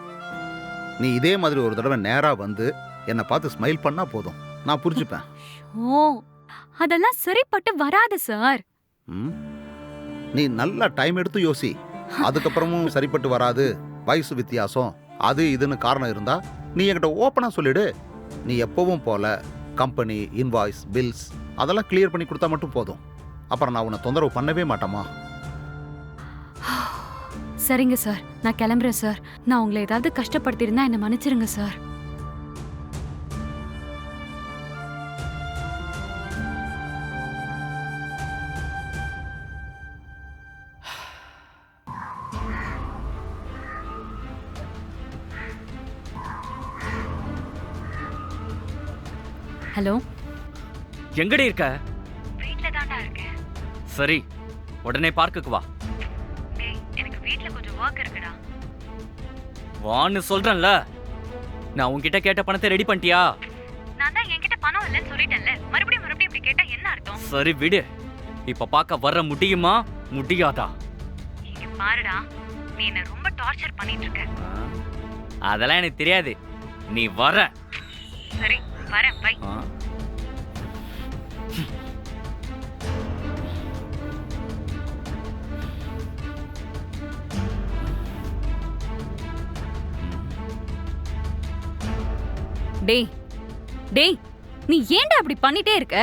நீ இதே மாதிரி ஒரு தடவை நேராக வந்து என்னை பார்த்து ஸ்மைல் பண்ணால் போதும். நான் புரிஞ்சுப்பேன். ஓ, அதெல்லாம் சரிப்பட்டு வராது சார். ம், நீ நல்லா டைம் எடுத்து யோசி. அதுக்கப்புறமும் சரிப்பட்டு வராது, வயசு வித்தியாசம், அது இதுன்னு காரணம் இருந்தா நீ என்கிட்ட ஓப்பனா சொல்லிடு. நீ எப்பவும் போல கம்பெனி இன்வாய்ஸ் பில்ஸ் அதெல்லாம் கிளியர் பண்ணி கொடுத்தா மட்டும் போதும். அப்புறம் நான் உன்னை தொந்தரவு பண்ணவே மாட்டேமா. சரிங்க சார், நான் கிளம்புறேன் சார். நான் உங்களை ஏதாவது கஷ்டப்படுத்திருந்தா என்னை மன்னிச்சிருங்க சார். ஹலோ, எங்கடி இருக்க? வீட்ல தான்டா இருக்கேன். சரி, உடனே பார்க்குக்கு வா. எனக்கு வீட்ல கொஞ்சம் வர்க் இருக்குடா. வான்னு சொல்றேன்ல. நான் உன்கிட்ட கேட்ட பணத்தை ரெடி பண்ணிட்டியா? நான் தான் என்கிட்ட பணம் இல்லைன்னு சொல்லிட்டேன்ல. மறுபடியும் இப்படி கேட்டா என்ன அர்த்தம்? சரி விடு. இப்ப பார்க்க வர முடியுமா முடியாதா? இங்க பாருடா, நீ என்ன ரொம்ப டார்ச்சர் பண்ணிட்டு இருக்க. அதெல்லாம் எனக்கு தெரியாது. நீ வர. சரி வரேன், பை. டேய் டேய், நீ ஏன்டா அப்படி பண்ணிட்டே இருக்க?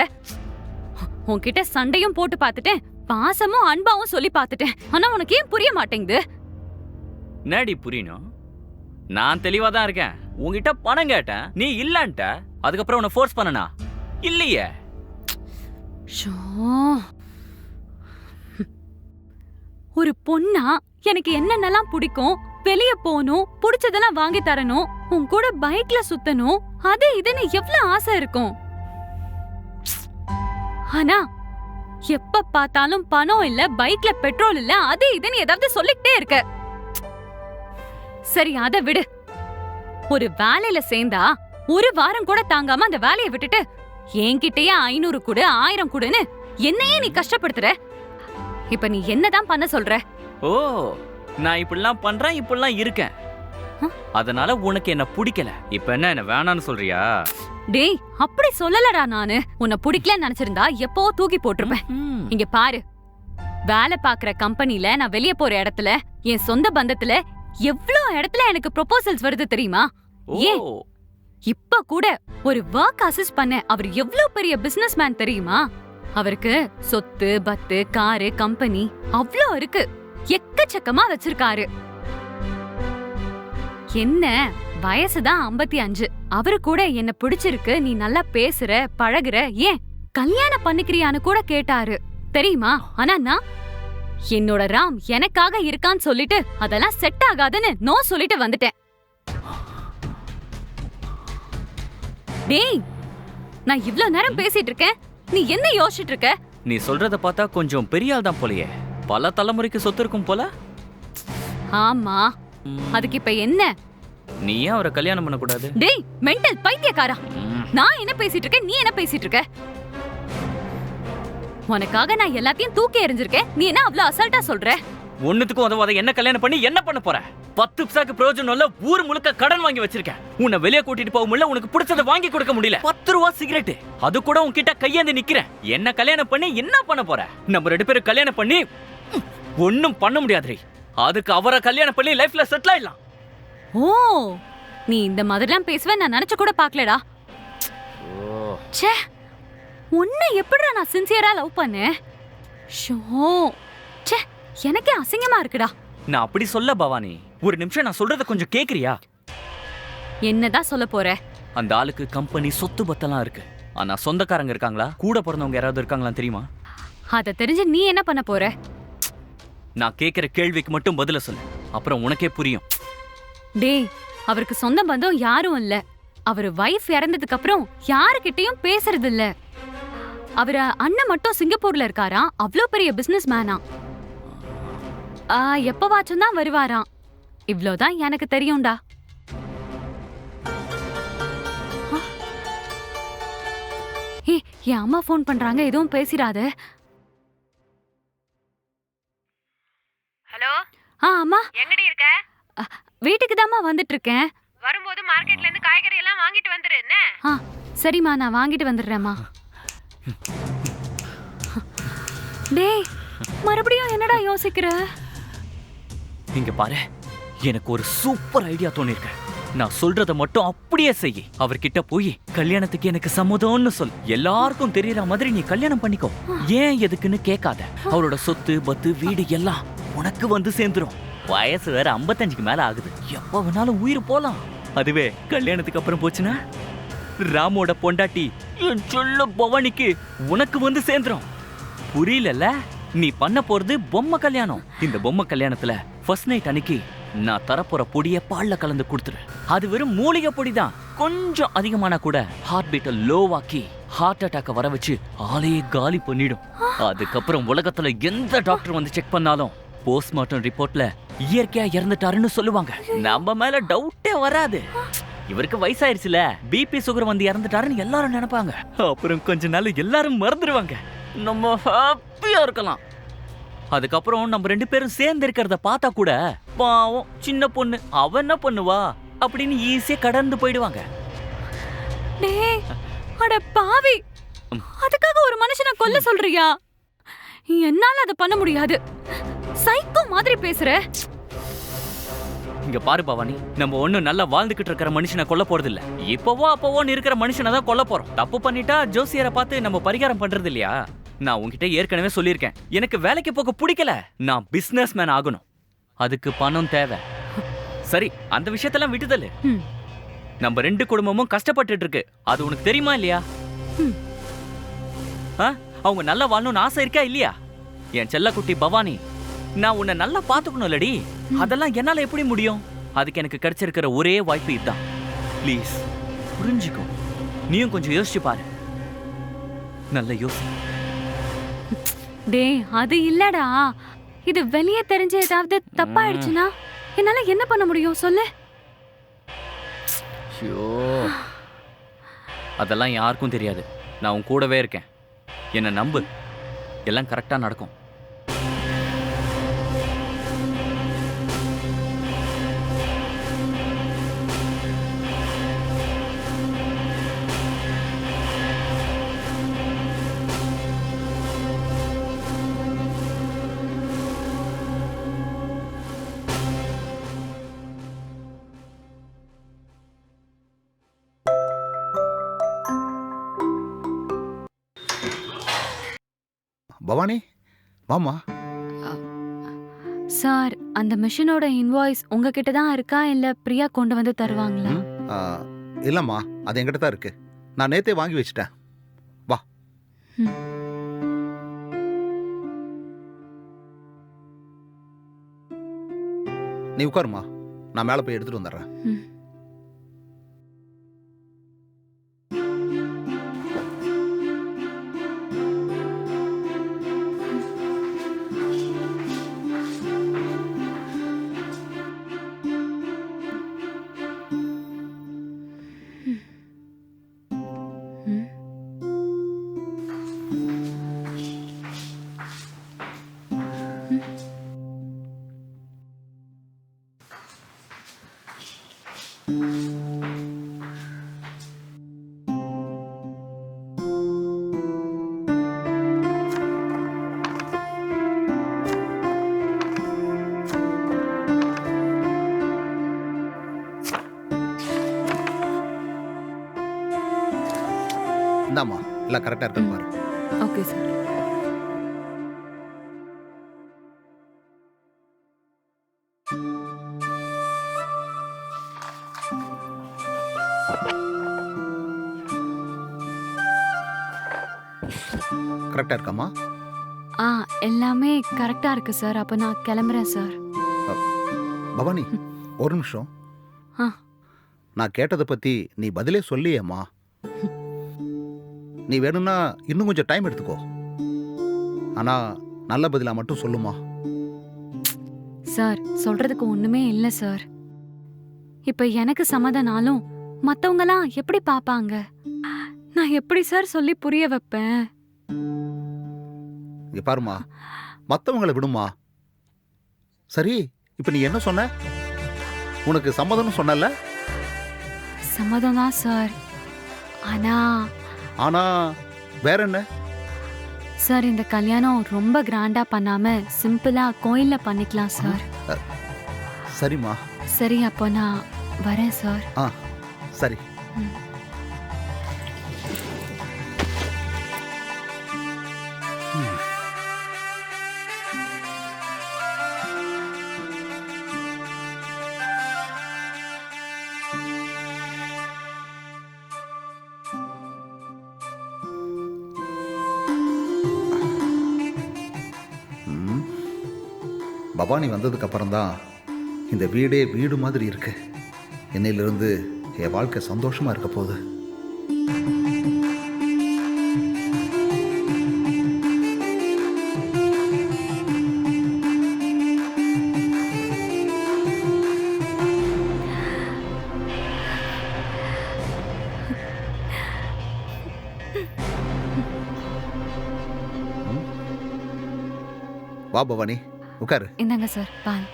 உன்கிட்ட சண்டையும் போட்டு பார்த்துட்டேன், பாசமும் அன்பாவும் சொல்லி பார்த்துட்டேன். ஆனா உனக்கு ஏன் புரிய மாட்டேங்குது? என்னடி புரியணும்? நான் தெளிவா தான் இருக்கேன். உன்கிட்ட பணம் கேட்டேன், நீ இல்லன்ட்ட. அதுக்கப்புறம் உன்னை ஃபோர்ஸ் பண்ணனா? இல்லையே. ஷோ, ஒரு பொண்ணா எனக்கு என்னென்னலாம் பிடிக்கும், வெளிய போகணும், பிடிச்சதெல்லாம் வாங்கி தரணும், உன் கூட பைக்ல சுத்தணும், அது இதுன்னு எவ்வளவு ஆசை இருக்கும். ஆனா எப்ப பார்த்தாலும் பணம் இல்ல, பைக்ல பெட்ரோல் இல்ல, அது இதுன்னு ஏதாவது சொல்லிக்கிட்டே இருக்க. சரி அத விடு. ஒரு வேலையில சேர்ந்தா ஒரு வாரம் கூட தாங்காம அந்த வேலையை விட்டுட்டு என்கிட்டயே 500 கொடு 1000 கொடுன்னு என்னையே நீ கஷ்டப்படுத்துற. இப்ப நீ என்னதான் பண்ண சொல்ற? ஓ, நான் இப்படிலாம் பண்றேன், இப்படிலாம் இருக்கேன். அதனால உனக்கு என்ன பிடிக்கல. இப்ப என்ன வேணான்னு சொல்றியா? டேய், அப்படி சொல்லலடா. நானு உன்னை பிடிக்கலன்னு நினைச்சிருந்தா எப்போ தூக்கி போட்டிருப்பேன். இங்க பாரு, வேலை பாக்குற கம்பெனில, நான் வெளிய போற இடத்துல, என் சொந்த பந்தத்துல எவ்ளோ இடத்துல எனக்கு ப்ரொபோசல்ஸ் வருது தெரியுமா? ஏன் இப்ப கூட ஒரு வர்க் அசிஸ்ட் பண்ண அவர் எவ்ளோ பெரிய பிசினஸ் மேன் தெரியுமா? அவருக்கு சொத்து பத்து காரு கம்பெனி அவ்ளோ இருக்கு, எக்கச்சக்கமா வச்சிருக்காரு. என்ன வயசுதான் 55. அவரு கூட என்ன பிடிச்சிருக்கு, நீ நல்லா பேசுற பழகுற, ஏன் கல்யாணம் பண்ணிக்கிறியான்னு கூட கேட்டாரு தெரியுமா? ஆனா நான் என்னோட ராம் எனக்காக இருக்கான்னு சொல்லிட்டு அதெல்லாம் செட் ஆகாதுன்னு நோ சொல்லிட்டு வந்துட்டேன். டேய், நான் இவ்ளோ நேரம் பேசிட்டு இருக்கேன், நீ என்ன யோசிச்சுட்டு இருக்க? நீ சொல்றத பார்த்தா கொஞ்சம் பெரிய ஆள் தான் போலயே. பல தலைமுறைக்கு சொத்து இருக்கும் போல. ஆமா, அதுக்கு இப்ப என்ன? நீ ஏன் அவரை கல்யாணம் பண்ண கூடாது? டேய் மெண்டல் பைத்தியக்காரா, நான் என்ன பேசிட்டு இருக்கேன், நீ என்ன பேசிட்டு இருக்க? உனக்காக நான் எல்லாத்தையும் தூக்கி எறிஞ்சிருக்கேன், நீ என்ன அவ்வளவு அசால்ட்டா சொல்ற? ஒண்ணுத்துக்கும் உதவாத என்ன கல்யாணம் பண்ணி என்ன பண்ண போற? 10 பைசாக்கு பிரயோஜனம் இல்ல, ஊர் முழுக்க கடன் வாங்கி வச்சிருக்கேன். உன்னை வெளியே கூட்டிட்டு போக முடியல, உனக்கு பிடிச்சதை வாங்கி கொடுக்க முடியல. 10 ரூபா சிகரெட், அது கூட உன்கிட்ட கையேந்தி நிக்கிறேன். என்ன கல்யாணம் பண்ணி என்ன பண்ண போற? நம்ம 2 பேரும் கல்யாணம் பண்ணி ஒன்னும் பண்ண முடியாது. அதுக்கு அவரை கல்யாணம் பண்ணி லைஃப்ல செட்டில் ஆயிடலாம். ஓ, நீ இந்த மாதிரிலாம் பேசுவ நான் நினைச்சு கூட பாக்கலடா. ச்சே, உன்னை எப்படிடா நான் சின்சியரா லவ் பண்ணேன்? ஷோ, ச்சே, எனக்கே அசிங்கமா இருக்குடா. நான் அப்படி சொல்ல பவானி, ஒரு நிமிஷம் நான் சொல்றத கொஞ்சம் கேக்குறியா? என்னதான் சொல்ல போற? அந்த ஆளுக்கு கம்பெனி சொத்து பத்தெல்லாம் இருக்கு. ஆனா சொந்தக்காரங்க இருக்காங்களா? கூட பிறந்தவங்க யாராவது இருக்காங்களா தெரியுமா? அத தெரிஞ்சு நீ என்ன பண்ண போற? நான் கேக்குற கேள்விக்கு மட்டும் பதில சொல்லு, அப்புறம் உனக்கே புரியும். டேய், அவருக்கு சொந்த பந்தம் யாரும் இல்ல. அவர் வைஃப் இறந்ததுக்கு அப்புறம் யாருக்கிட்டையும் பேசுறது இல்ல. அவர அண்ணன் மட்டும் சிங்கப்பூர்ல இருக்காராம். அவ்ளோ பெரிய பிசினஸ் மேனா. எப்பவாச்சும் தான் வருவாராம். இவ்ளோதான் எனக்கு தெரியும்டா. என் அம்மா ஃபோன் பண்றாங்க, எதுவும் பேசிராத. ஹலோ அம்மா எங்கடி இருக்க? வீட்டுக்கு தாம்மா வந்துட்டு இருக்கேன். வரும்போது மார்க்கெட்ல இருந்து காய்கறி எல்லாம் வாங்கிட்டு வந்துரு என்ன? சரிம்மா, நான் வாங்கிட்டு வந்துடுறேம்மா. டேய், மறுபடியும் என்னடா யோசிக்கிற? இங்க பாரு, எனக்கு ஒரு சூப்பர் ஐடியா தோணிருக்கு. நான் சொல்றத மட்டும் அப்படியே செய். அவர்கிட்ட போய் கல்யாணத்துக்கு எனக்கு சம்மதம்னு சொல். எல்லாருக்கும் தெரியற மாதிரி நீ கல்யாணம் பண்ணிக்கோ. ஏன் எதுக்குன்னு கேட்காத. அவரோட சொத்து பத்து வீடு எல்லாம் உனக்கு வந்து சேர்ந்துரும். வயசு வேற 55க்கு மேல ஆகுது. எப்ப வேணாலும் உயிர் போலாம். அதுவே கல்யாணத்துக்கு அப்புறம் போச்சுன்னா ராமோட பொண்டாட்டி என் சொல்ல பவானிக்கு உனக்கு வந்து சேர்ந்துரும். புரியலல்ல? நீ பண்ண போறது பொம்மை கல்யாணம். இந்த பொம்மை கல்யாணத்துல ஃபர்ஸ்ட் நைட் அன்னைக்கு நான் தரப்போற பொடிய பால்ல கலந்து கொடுத்துரு. அது வெறும் மூலிகை பொடி தான். கொஞ்சம் அதிகமான கூட ஹார்ட் பீட்டை லோவாக்கி ஹார்ட் அட்டாக்க வர வச்சு ஆளையே காலி பண்ணிடும். அதுக்கப்புறம் உலகத்துல எந்த டாக்டர் வந்து செக் பண்ணாலும் போஸ்ட்மார்ட்டம் ரிப்போர்ட்ல இயற்கையா இறந்துட்டாருன்னு சொல்லுவாங்க. நம்ம மேல டவுட்டே வராது. இவருக்கு வயசாயிருச்சுல, பிபி சுகர் வந்து இறந்துட்டாருன்னு எல்லாரும் நினைப்பாங்க. அப்புறம் கொஞ்ச நாள் எல்லாரும் மறந்துடுவாங்க. நம்ம ஹாப்பியா இருக்கலாம். அதுக்கப்புறம் நம்ம 2 பேரும் சேர்ந்து இருக்கிறத பார்த்தா கூட பாவம் சின்ன பொண்ணு அவ என்ன பண்ணுவா அப்படின்னு ஈஸியா கடந்து போயிடுவாங்க. டேய், அட பாவி, அதுக்காக ஒரு மனுஷனை கொல்ல சொல்றியா? என்னால அதை பண்ண முடியாது. சைக்கோ மாதிரி பேசுற. இங்க பாரு பவானி, நம்ம ஒண்ணும் நல்லா வாழ்ந்துகிட்டு இருக்கிற மனுஷனை கொல்ல போறது இல்ல. இப்பவோ அப்பவோன்னு இருக்கிற மனுஷனை தான் கொல்ல போறோம். தப்பு பண்ணிட்டா ஜோசியரை பார்த்து நம்ம பரிகாரம் பண்றது இல்லையா? நான் உன்கிட்ட ஏற்கனவே சொல்லியிருக்கேன், எனக்கு வேலைக்கு போக பிடிக்கல. நான் பிசினஸ் மேன் ஆகணும். அதுக்கு பணம் தேவை. சரி, அந்த விஷயத்தெல்லாம் விட்டுதல். நம்ம 2 குடும்பமும் கஷ்டப்பட்டு இருக்கு. அது உனக்கு தெரியுமா இல்லையா? அவங்க நல்லா வாழணும்னு ஆசை இருக்கா இல்லையா? என் செல்லக்குட்டி பவானி, நான் உன்னை நல்லா பாத்துக்கணும் இல்லடி? அதெல்லாம் என்னால எப்படி முடியும்? அதுக்கு எனக்கு கிடைச்சிருக்கிற ஒரே வாய்ப்பு இதுதான். ப்ளீஸ் புரிஞ்சுக்கோ. நீயும் கொஞ்சம் யோசிச்சு பாரு. நல்ல யோசி. டேய், அது இல்லடா. இது வெளியே தெரிஞ்ச ஏதாவது தப்பாயிடுச்சுன்னா என்னால என்ன பண்ண முடியும் சொல்லு? ஐயோ, அதெல்லாம் யாருக்கும் தெரியாது. நான் உன் கூடவே இருக்கேன். என்னை நம்பு, எல்லாம் கரெக்டா நடக்கும். பவானி, வாமா. சார், அந்த மிஷினோட இன்வாய்ஸ் உங்ககிட்ட தான் இருக்கா இல்ல பிரியா கொண்டு வந்து தருவாங்களா? இல்லம்மா, அது என்கிட்ட தான் இருக்கு. நான் நேத்தே வாங்கி வச்சிட்டேன். வா. நீ உட்காருமா, நான் மேலே போய் எடுத்துட்டு வந்துடுறேன். இந்தாம்மா, எல்லாம் கரெக்டாக இருக்குன்னு பாரு. Okay sir. கரெக்டாக இருக்காம்மா? எல்லாமே கரெக்டா இருக்கு சார். அப்ப நான் கிளம்புறேன் சார். பவானி, ஒரு நிமிஷம். ஆ. நான் கேட்டதை பற்றி நீ பதிலே சொல்லியேம்மா. நீ வேணும்னா இன்னும் கொஞ்சம் டைம் எடுத்துக்கோ. ஆனால் நல்ல பதிலாக மட்டும் சொல்லுமா. சார் சொல்றதுக்கு ஒண்ணுமே இல்ல சார். இப்ப எனக்கு சம்மதனாலும் மத்தவங்கலாம் எப்படி பாப்பாங்க? நான் எப்படி சார் சொல்லி புரிய வைப்பேன்? இங்க பாருமா, மற்றவங்களை விடுமா. சரி, இப்போ நீ என்ன சொன்ன? உனக்கு சம்மதம்னு சொன்னல? சம்மதம் தான் சார். ஆனா வேற என்ன? சார் இந்த கல்யாணம் ரொம்ப கிராண்டா பண்ணாம சிம்பிளா கோயில்ல பண்ணிக்கலாம் சார். சரிம்மா. சரி, அப்போ நான் வரேன் சார். சரி. ம். பவானி வந்ததுக்கு அப்புறம்தான் இந்த வீடே வீடு மாதிரி இருக்கு. இன்னையிலிருந்து என் வாழ்க்கை சந்தோஷமா இருக்க போகுது. வா பவானி, உட்காரு. இந்தாங்க சார் பால்.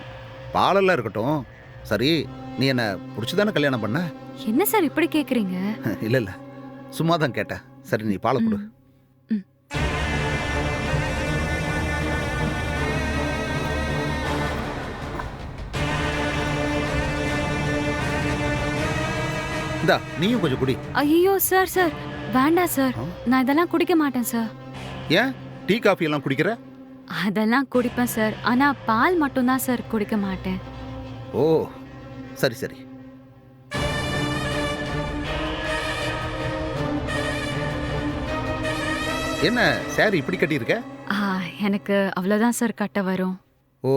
பாலெல்லாம் இருக்கட்டும். சரி, நீ என்ன பிடிச்சிதானே கல்யாணம் பண்ண? என்ன சார் இப்படி கேக்குறீங்க? இல்லை இல்லை, சும்மா தான் கேட்டேன். சரி, நீ பாலை கொடு. ம். இந்தா, நீயும் கொஞ்சம் குடி. ஐயோ சார் சார் வேண்டாம் சார். நான் இதெல்லாம் குடிக்க மாட்டேன் சார். ஏன் டீ காஃபி எல்லாம் குடிக்கிற? அதெல்லாம் குடிப்பேன் சார். ஆனா பால் மட்டும்தான் சார் குடிக்க மாட்டேன். ஓ, சரி சரி. என்ன சாரி இப்படி கட்டியிருக்க? எனக்கு அவ்வளோதான் சார் கட்ட வரும். ஓ.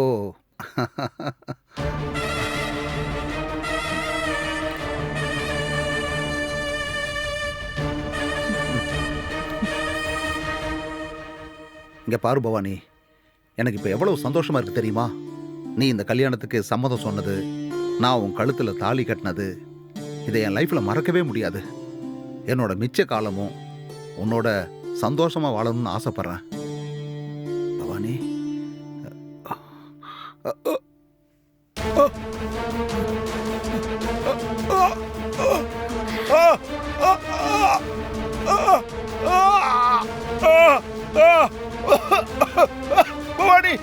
இங்க பாரு பவானி, எனக்கு இப்போ எவ்வளவு சந்தோஷமா இருக்கு தெரியுமா? நீ இந்த கல்யாணத்துக்கு சம்மதம் சொன்னது, நான் உன் கழுத்துல தாலி கட்டினது, இதை என் லைஃப்ல மறக்கவே முடியாது. என்னோட மிச்ச காலமும் உன்னோட சந்தோஷமா வாழணும்னு ஆசைப்படுறேன் பவானி. பவானி,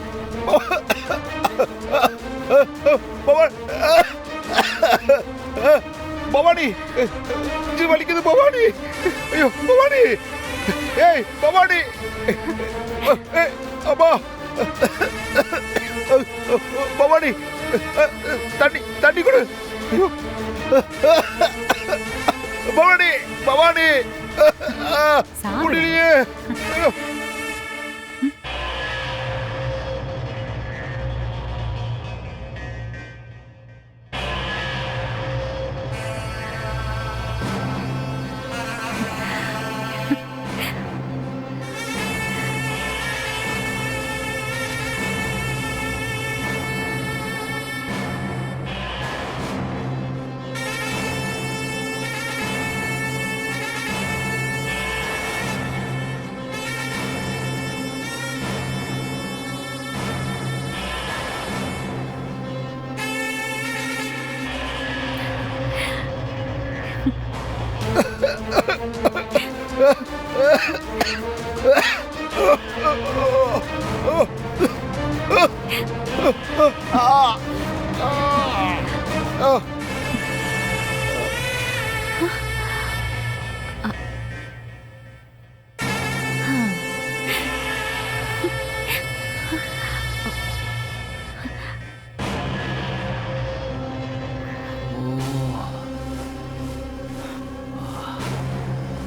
பவானி, நெஞ்சு வலிக்குது பவானி. ஐயோ பவானி, ஏய் பவானி, ஏய் அம்மா பவானி, தண்ணி தண்ணி கொடு. ஐயோ பவானி, பவானி முடியலையே. ஐயோ.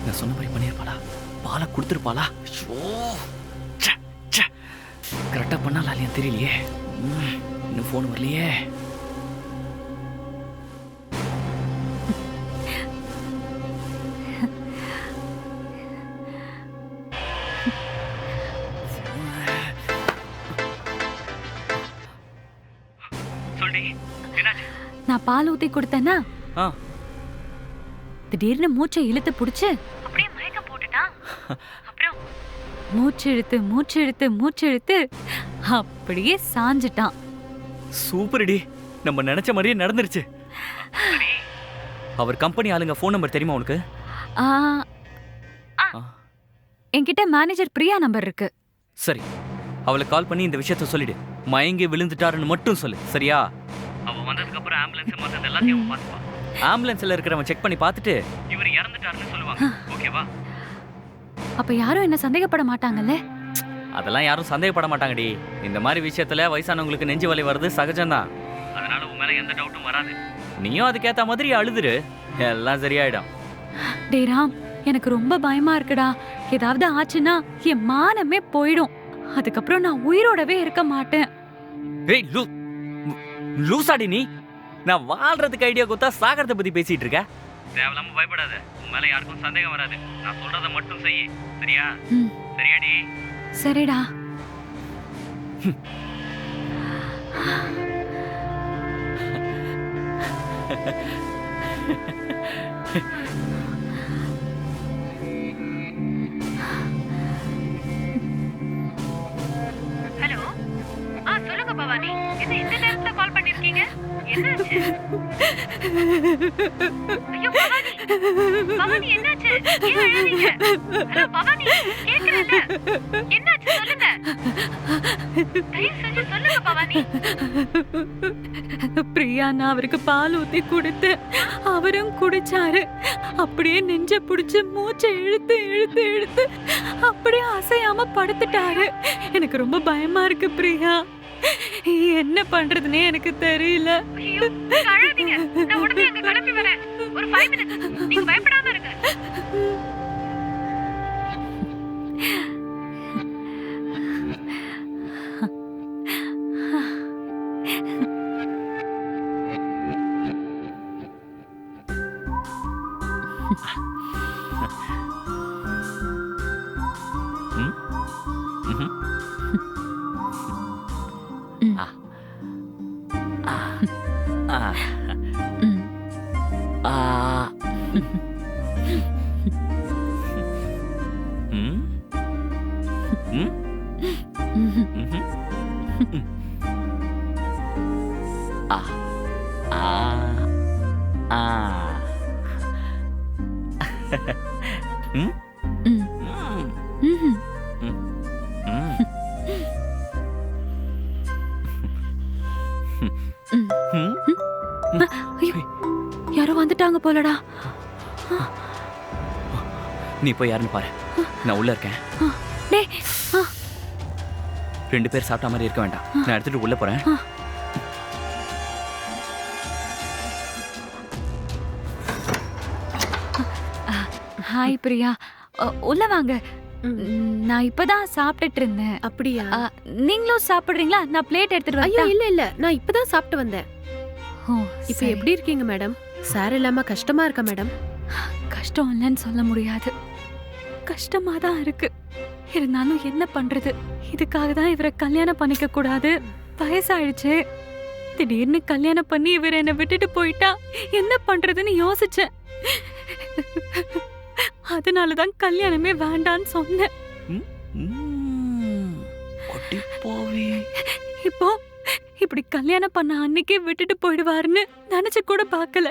நான் சொன்னபடி பண்ணியிருப்பாளா? பாலை கொடுத்துருப்பாளா? கரெக்டாக பண்ணாலா இல்லையா தெரியலையே. இன்னும் ஃபோன் வரலையே. நான் பால் ஊத்தி கொடுத்தேன்னா ஆ திடீர்னு மூச்சை இழுத்து புடிச்சு அப்படியே மயக்கம் போட்டுட்டான். அப்புறம் மூச்சு இழுத்து அப்படியே சாஞ்சிட்டான். சூப்பர்டி, நம்ம நினைச்ச மாதிரியே நடந்துருச்சு. அவர் கம்பெனி ஆளுங்க ஃபோன் நம்பர் தெரியுமா உனக்கு? ஆ, ஆ. என்கிட்ட மேனேஜர் பிரியா நம்பர் இருக்கு. சரி, அவளுக்கு கால் பண்ணி இந்த விஷயத்த சொல்லிடு. மயங்கி விழுந்துட்டாருன்னு மட்டும் சொல்லு, சரியா? அவ வந்ததுக்கு அப்புறம் ஆம்புலன்ஸ் மத்தது எல்லாத்தையும் பாத்துப்பா. ஆம்புலன்ஸ்ல இருக்கிறவன் செக் பண்ணி பார்த்துட்டு இவர் இறந்துட்டாருன்னு சொல்லுவாங்க. ஓகேவா? அப்ப யாரும் என்ன சந்தேகப்பட மாட்டாங்கல்ல? அதெல்லாம் யாரும் சந்தேகப்பட மாட்டாங்கடி. இந்த மாதிரி விஷயத்துல வயசானவங்களுக்கு நெஞ்சு வலி வர்றது சகஜம்தான். அதனால உன் மேல எந்த டவுட்டும் வராது. நீயும் அதுக்கேத்த மாதிரி அழுதுரு, எல்லாம் சரியாயிடும். டேய் ராம், எனக்கு ரொம்ப பயமா இருக்குடா. ஏதாவது ஆச்சுன்னா என் மானமே போயிடும். அதுக்கப்புறம் நான் உயிரோடவே இருக்க மாட்டேன். ஏய் லூசாடி நீ. நான் வாழ்றதுக்கு ஐடியா கொடுத்தா சாகரத்தை பத்தி பேசிட்டு இருக்க. தேவலாம பயப்படாத, உன் மேல யாருக்கும் சந்தேகம் வராது. நான் சொல்றத மட்டும் செய், சரியா? சரியாடி? சரிடா. ஹலோ, சொல்லுங்க பவானி. என்ன இந்த நேரத்துல கால் பண்ணிருக்கீங்க? என்னாச்சு? ஐயோ பவானி, பவானி என்னாச்சு? ஏன் அழறீங்க? ஹலோ பவானி, கேக்குறேன்ல. என்னாச்சு சொல்லுங்க. தயவு செஞ்சு சொல்லுங்க பவானி. பிரியா, நான் அவருக்கு பால் ஊத்தி கொடுத்து அவரும் குடிச்சாரு. அப்படியே நெஞ்ச புடிச்சு மூச்சை இழுத்து இழுத்து இழுத்து அப்படியே அசையாம படுத்துட்டாரு. எனக்கு ரொம்ப பயமா இருக்கு பிரியா. என்ன பண்றதுன்னே எனக்கு தெரியல. ஐயோ, அழாதீங்க. நான் உடனே அங்க கிளம்பி வரேன். ஒரு 5 minutes. நீங்க பயப்படாம இருங்க. யாரோ வந்துட்டாங்க போலடா. நீ போய் யாருன்னு பாரு, நான் உள்ள இருக்கேன். டேய், 2 பேர் சாப்பிட்ட மாதிரி இருக்க வேண்டாம். நான் எடுத்துட்டு உள்ள போறேன். ஹாய் பிரியா, உள்ள வாங்க. நான் இப்பதான் சாப்பிட்டுட்டு இருந்தேன். அப்படியா? நீங்களும் சாப்பிடுறீங்களா? நான் பிளேட் எடுத்துட்டு ஐயோ வரேன். இல்ல இல்ல, நான் இப்பதான் சாப்பிட்டு வந்தேன். இப்ப எப்படி இருக்கீங்க மேடம்? சார் இல்லாம கஷ்டமா இருக்கா மேடம்? கஷ்டம் இல்லைன்னு சொல்ல முடியாது, கஷ்டமா தான் இருக்கு. இருந்தாலும் என்ன பண்றது? இதுக்காக தான் இவரை கல்யாணம் பண்ணிக்க கூடாது, வயசாயிடுச்சு. திடீர்னு கல்யாணம் பண்ணி இவர் என்னை விட்டுட்டு போயிட்டா என்ன பண்றதுன்னு யோசிச்சேன். அதனாலதான் கல்யாணமே வேண்டான்னு சொன்னேன். இப்போ இப்படி கல்யாணம் பண்ண அன்னைக்கே விட்டுட்டு போயிடுவாருன்னு நினைச்சு கூட பார்க்கல.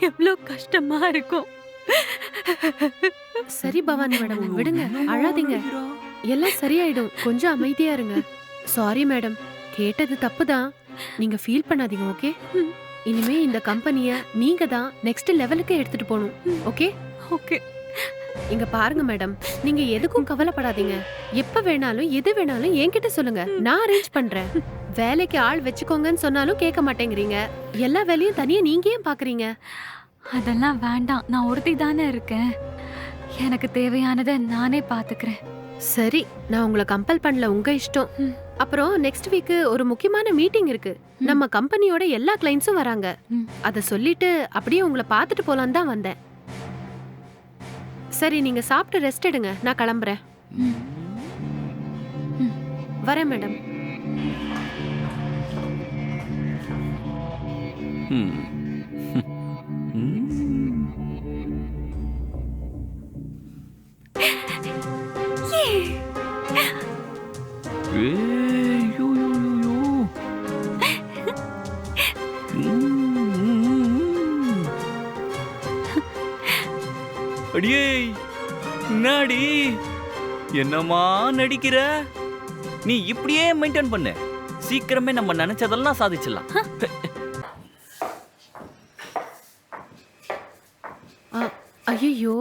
எவ்வளவு கஷ்டமா இருக்கும். சரி பவானி மேடம், விடுங்க, அழாதீங்க. எல்லாம் சரியாயிடும். கொஞ்சம் அமைதியா இருங்க. சாரி மேடம், கேட்டது தப்புதான். நீங்க ஃபீல் பண்ணாதீங்க, ஓகே? இனிமே இந்த கம்பெனிய நீங்க தான் நெக்ஸ்ட் லெவலுக்கு எடுத்துட்டு போகணும், ஓகே? ஓகே. இங்க பாருங்க மேடம், நீங்க எதுக்கும் கவலைப்படாதீங்க. எப்ப வேணாலும் எது வேணாலும் என்கிட்ட சொல்லுங்க, நான் அரேஞ்ச் பண்றேன். வேலைக்கு ஆள் வச்சுக்கோங்கன்னு சொன்னாலும் கேட்க மாட்டேங்கிறீங்க. எல்லா வேலையும் தனியா நீங்க ஏன் பாக்குறீங்க? அதெல்லாம் வேண்டாம், நான் ஒருத்தி தானே இருக்கேன். எனக்கு தேவையானதை நானே பாத்துக்கிறேன். சரி, நான் உங்களை கம்பல் பண்ணல, உங்க இஷ்டம். அப்புறம் நெக்ஸ்ட் வீக் ஒரு முக்கியமான மீட்டிங் இருக்கு. நம்ம கம்பெனியோட எல்லா கிளைண்ட்ஸும் வராங்க. அத சொல்லிட்டு அப்படியே உங்களை பார்த்துட்டு போலான்னு தான் வந்தேன். சரி, நீங்க சாப்பிட்டு ரெஸ்ட் எடுங்க, நான் கிளம்புறேன். வரேன் மேடம். ம். ம். ஏய், யோ, யோ, யோ, யோ. ம். அடியே என்னடி என்னம்மா நடிக்கிற? நீ இப்படியே மெயின்டைன் பண்ணு, சீக்கிரமே நம்ம நினைச்சதெல்லாம் சாதிச்சிடலாம். ஐயோ,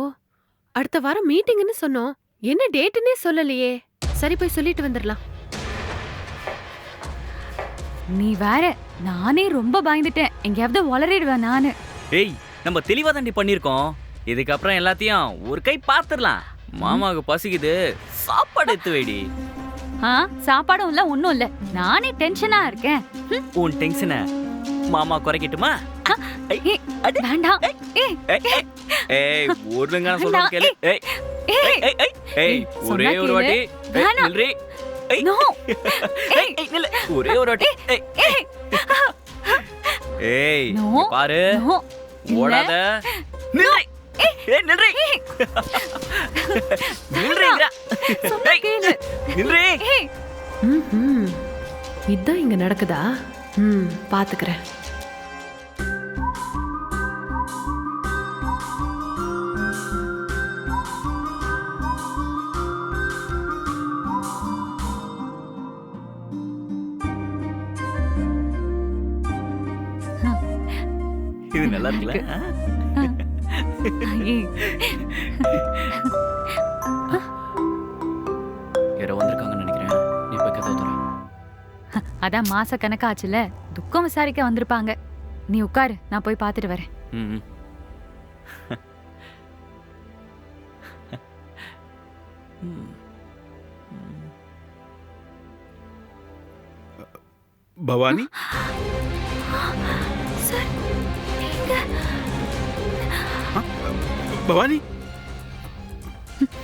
அடுத்த வாரம் மீட்டிங்னு சொன்னோம். என்ன டேட்னே சொல்லலையே. சரி, போய் சொல்லிட்டு வந்துடலாம். நீ வேற, நானே ரொம்ப பயந்துட்டேன். எங்கேயாவது வளரிடுவேன் நானு. ஏய், நம்ம தெளிவா தாண்டி பண்ணிருக்கோம். இதுக்கப்புறம் எல்லாத்தையும் ஒரு கை பாத்துடலாம். மாமாவுக்கு பசிக்குது, சாப்பாடு எடுத்து வைடி. சாப்பாடும் இல்ல, ஒண்ணும் இல்ல. நானே டென்ஷனா இருக்கேன். உன் டென்ஷனை மாமா குறைக்கட்டுமா? வேண்டாம். ஏய், ஒருங்க சொல்றேன் கேளு. ஏய், ஒரே ஒரு வாட்டி. நில்றி. ஒரே ஒரு வாட்டி. ஏய், பாரு, ஓடாத. நில்றி. நில்றி. நில்றீங்கடா. நில்றி. இதான் இங்க நடக்குதா? பாத்துக்கிறேன். இது நல்லா இருக்குல்ல? யாரோ வந்திருக்காங்கன்னு நினைக்கிறேன். நீ போய் கதவை திற. அதான் மாச கணக்காச்சுல, துக்கம் விசாரிக்க வந்திருப்பாங்க. நீ உட்காரு, நான் போய் பாத்துட்டு வரேன். பவானி, பவானி,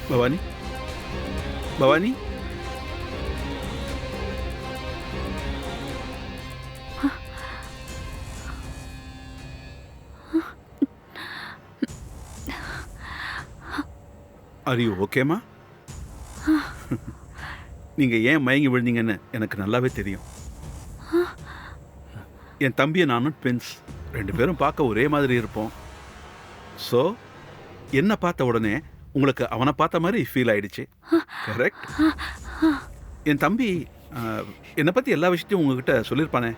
பவானி, பவானி, ஆர் யூ ஓகேமா? நீங்க ஏன் மயங்கி விழுந்தீங்கன்னு எனக்கு நல்லாவே தெரியும். என் தம்பியை நானும் ட்வின்ஸ், 2 பேரும் பார்க்க ஒரே மாதிரி இருப்போம். ஸோ என்ன பார்த்த உடனே உங்களுக்கு அவனை பார்த்த மாதிரி ஃபீல் ஆயிடுச்சு. கரெக்ட்? என் தம்பி என்னை பற்றி எல்லா விஷயத்தையும் உங்ககிட்ட சொல்லியிருப்பானே?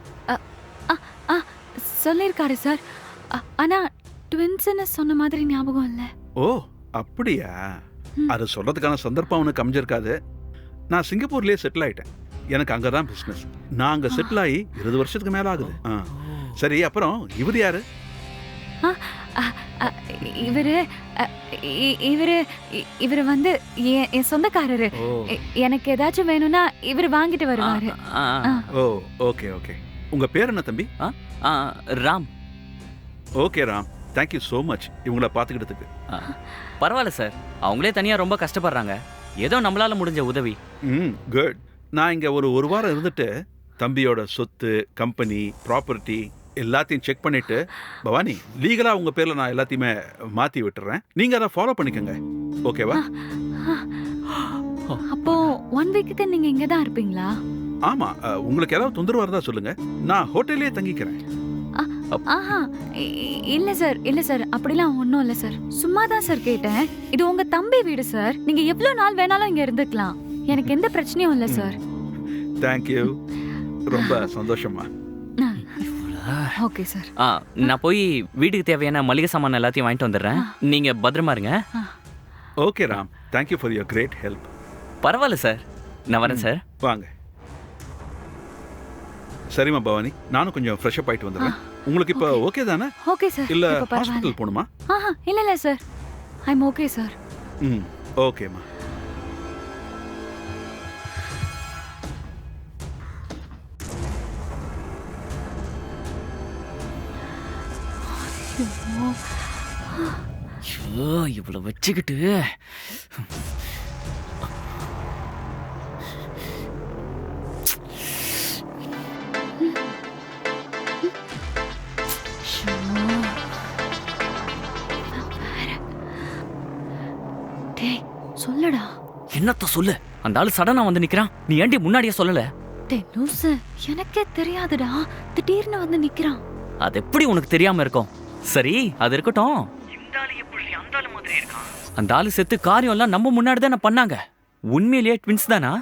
சொல்லியிருக்காரு சார். ஆனா ட்வின்ஸ்னு சொன்ன மாதிரி ஞாபகம் இல்லை. ஓ, அப்படியா? அது சொல்றதுக்கான சந்தர்ப்பம் அவனுக்கு அமைஞ்சிருக்காது. நான் சிங்கப்பூர்லேயே செட்டில் ஆயிட்டேன். எனக்கு அங்கே தான் பிஸ்னஸ். நான் அங்கே செட்டில் ஆகி 20 வருஷத்துக்கு மேலே ஆகுது. சரி, அப்புறம் இவர் யாரு? இவரு இவரு இவரு வந்து என் சொந்தக்காரரு. எனக்கு ஏதாச்சும் வேணும்னா இவரு வாங்கிட்டு வருவாரு. ஓ, ஓகே ஓகே. உங்க பேர் என்ன தம்பி? Ram. Okay Ram, thank you so much இவங்கள பார்த்துக்கிட்டதுக்கு. பரவாயில்ல சார், அவங்களே தனியாக ரொம்ப கஷ்டப்படுறாங்க. ஏதோ நம்மளால முடிஞ்ச உதவி. குட். நான் இங்கே ஒரு வாரம் இருந்துட்டு தம்பியோட சொத்து, கம்பெனி, ப்ராப்பர்ட்டி எல்லாத்தையும் செக் பண்ணிட்டு, பவானி, லீகலாக உங்கள் பேரில் நான் எல்லாத்தையுமே மாற்றி விட்டுறேன். நீங்கள் அதை ஃபாலோ பண்ணிக்கோங்க. ஓகேவா? அப்போ 1 வீக்குக்கு நீங்க இங்க தான் இருப்பீங்களா? ஆமாம். உங்களுக்கு ஏதாவது தொந்தரவாக இருந்தால் சொல்லுங்கள், நான் ஹோட்டல்லே தங்கிக்கிறேன். இல்ல சார், அப்படிலாம் ஒன்றும் இல்லை சார். சும்மா தான் சார் கேட்டேன். இது உங்க தம்பி வீடு சார். நீங்க எவ்வளவு நாள் வேணாலும் இங்க இருந்துக்கலாம். எனக்கு எந்த பிரச்சனையும் இல்லை சார். தேங்க்யூ, ரொம்ப சந்தோஷமா. Okay sir. நான் போய் வீட்டுக்கு தேவையான மளிகை சாமான் எல்லாத்தையும் வாங்கிட்டு வந்துடுறேன். நீங்க பத்திரமா இருங்க. Okay Ram, thank you for your great help. பரவாயில்ல சார், நான் வரேன் சார். வாங்க. சரிம்மா பவானி, நானும் கொஞ்சம் ஃப்ரெஷ் அப் ஆயிட்டு வந்துடுறேன். உங்களுக்கு இப்போ ஓகே தானே? Okay sir. இல்ல ஹாஸ்பிடல் போணுமா? இல்ல சார், ஐ அம் ஓகே சார். ஓகேம்மா. இவ்வளவு வச்சுக்கிட்டு என்னத்த சொல்லு? அந்த ஆளு சடனா வந்து நிக்கிறான். நீ ஏன்டி முன்னாடியே சொல்லல? டேய் லூசு, எனக்கே தெரியாதுடா, திடீர்னு வந்து நிக்கிறான். அது எப்படி உனக்கு தெரியாம இருக்கும்? சரி, அது இருக்கட்டும். இந்த ஆளு எப்படி அந்த ஆளு மாதிரி இருக்கான்? அந்த ஆளு செத்து காரியம் எல்லாம் நம்ம முன்னாடி தானே பண்ணாங்க. உண்மையிலேயே ட்வின்ஸ் தானா?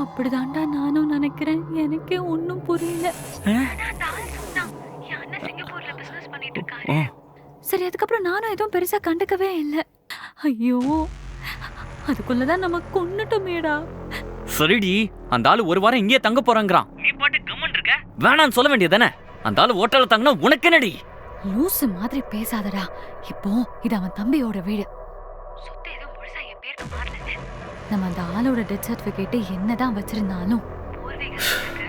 அப்படிதான்டா நானும் நினைக்கிறேன். எனக்கே ஒன்னும் புரியல. அந்த ஆள் சொன்னான், என் அண்ணன் சிங்கப்பூர்ல பிசினஸ் பண்ணிட்டு இருக்காரு. ஆ, சரி, அதுக்கப்புறம் நானும் எதுவும் பெருசா கண்டுக்கவே இல்லை. ஐயோ, அதுக்குள்ளதான் நம்ம கொன்னுட்டோமேடா. சரிடி, அந்த ஆளு ஒரு வாரம் இங்கேயே தங்க போறாங்கறான். நீ பாட்டு கம்மன் இருக்க? வேணான்னு சொல்ல வேண்டியதானே? அந்த ஆளு ஹோட்டல்ல தங்கினா உனக்கு என்னடி? லூசு மாதிரி பேசாதடா. இப்போ இது அவன் தம்பியோட வீடு. சொத்து எதுவும் முழுசா என் பேருக்கு மாறல. நம்ம அந்த ஆளோட டெத் சர்டிபிகேட் என்னதான் வச்சிருந்தாலும் பூர்வீகத்துக்கு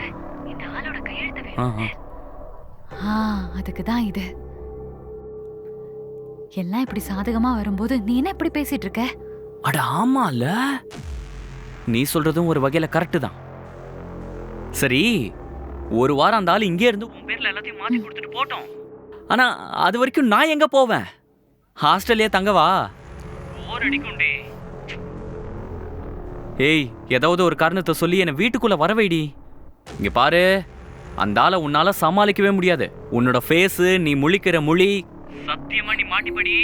இந்த ஆளோட கையெழுத்து ஆ, வேணும். ஆ. அதுக்கு தான் இது. எல்லாம் இப்படி சாதகமா வரும்போது நீ என்ன இப்படி பேசிட்டு இருக்க? அட ஆமால, நீ சொல்றதும் ஒரு வகையில கரெக்ட் தான். சரி, ஒரு வாரம் அந்த ஆளு இங்கே இருந்து உன் பேர்ல எல்லாத்தையும் மாத்தி கொடுத்துட்டு போட்டோம். ஆனா அது வரைக்கும் நான் எங்க போவேன்? ஹாஸ்டல்லே தங்கவா? போர் அடிக்கும்டி. ஏய், ஏதாவது ஒரு காரணத்தை சொல்லி என்னை வீட்டுக்குள்ள வரவைடி. இங்க பாரு, அந்த ஆளை உன்னால சமாளிக்கவே முடியாது. உன்னோட ஃபேஸ், நீ முழிக்கிற மொழி, சத்தியமா நீ மாட்டிப்படி.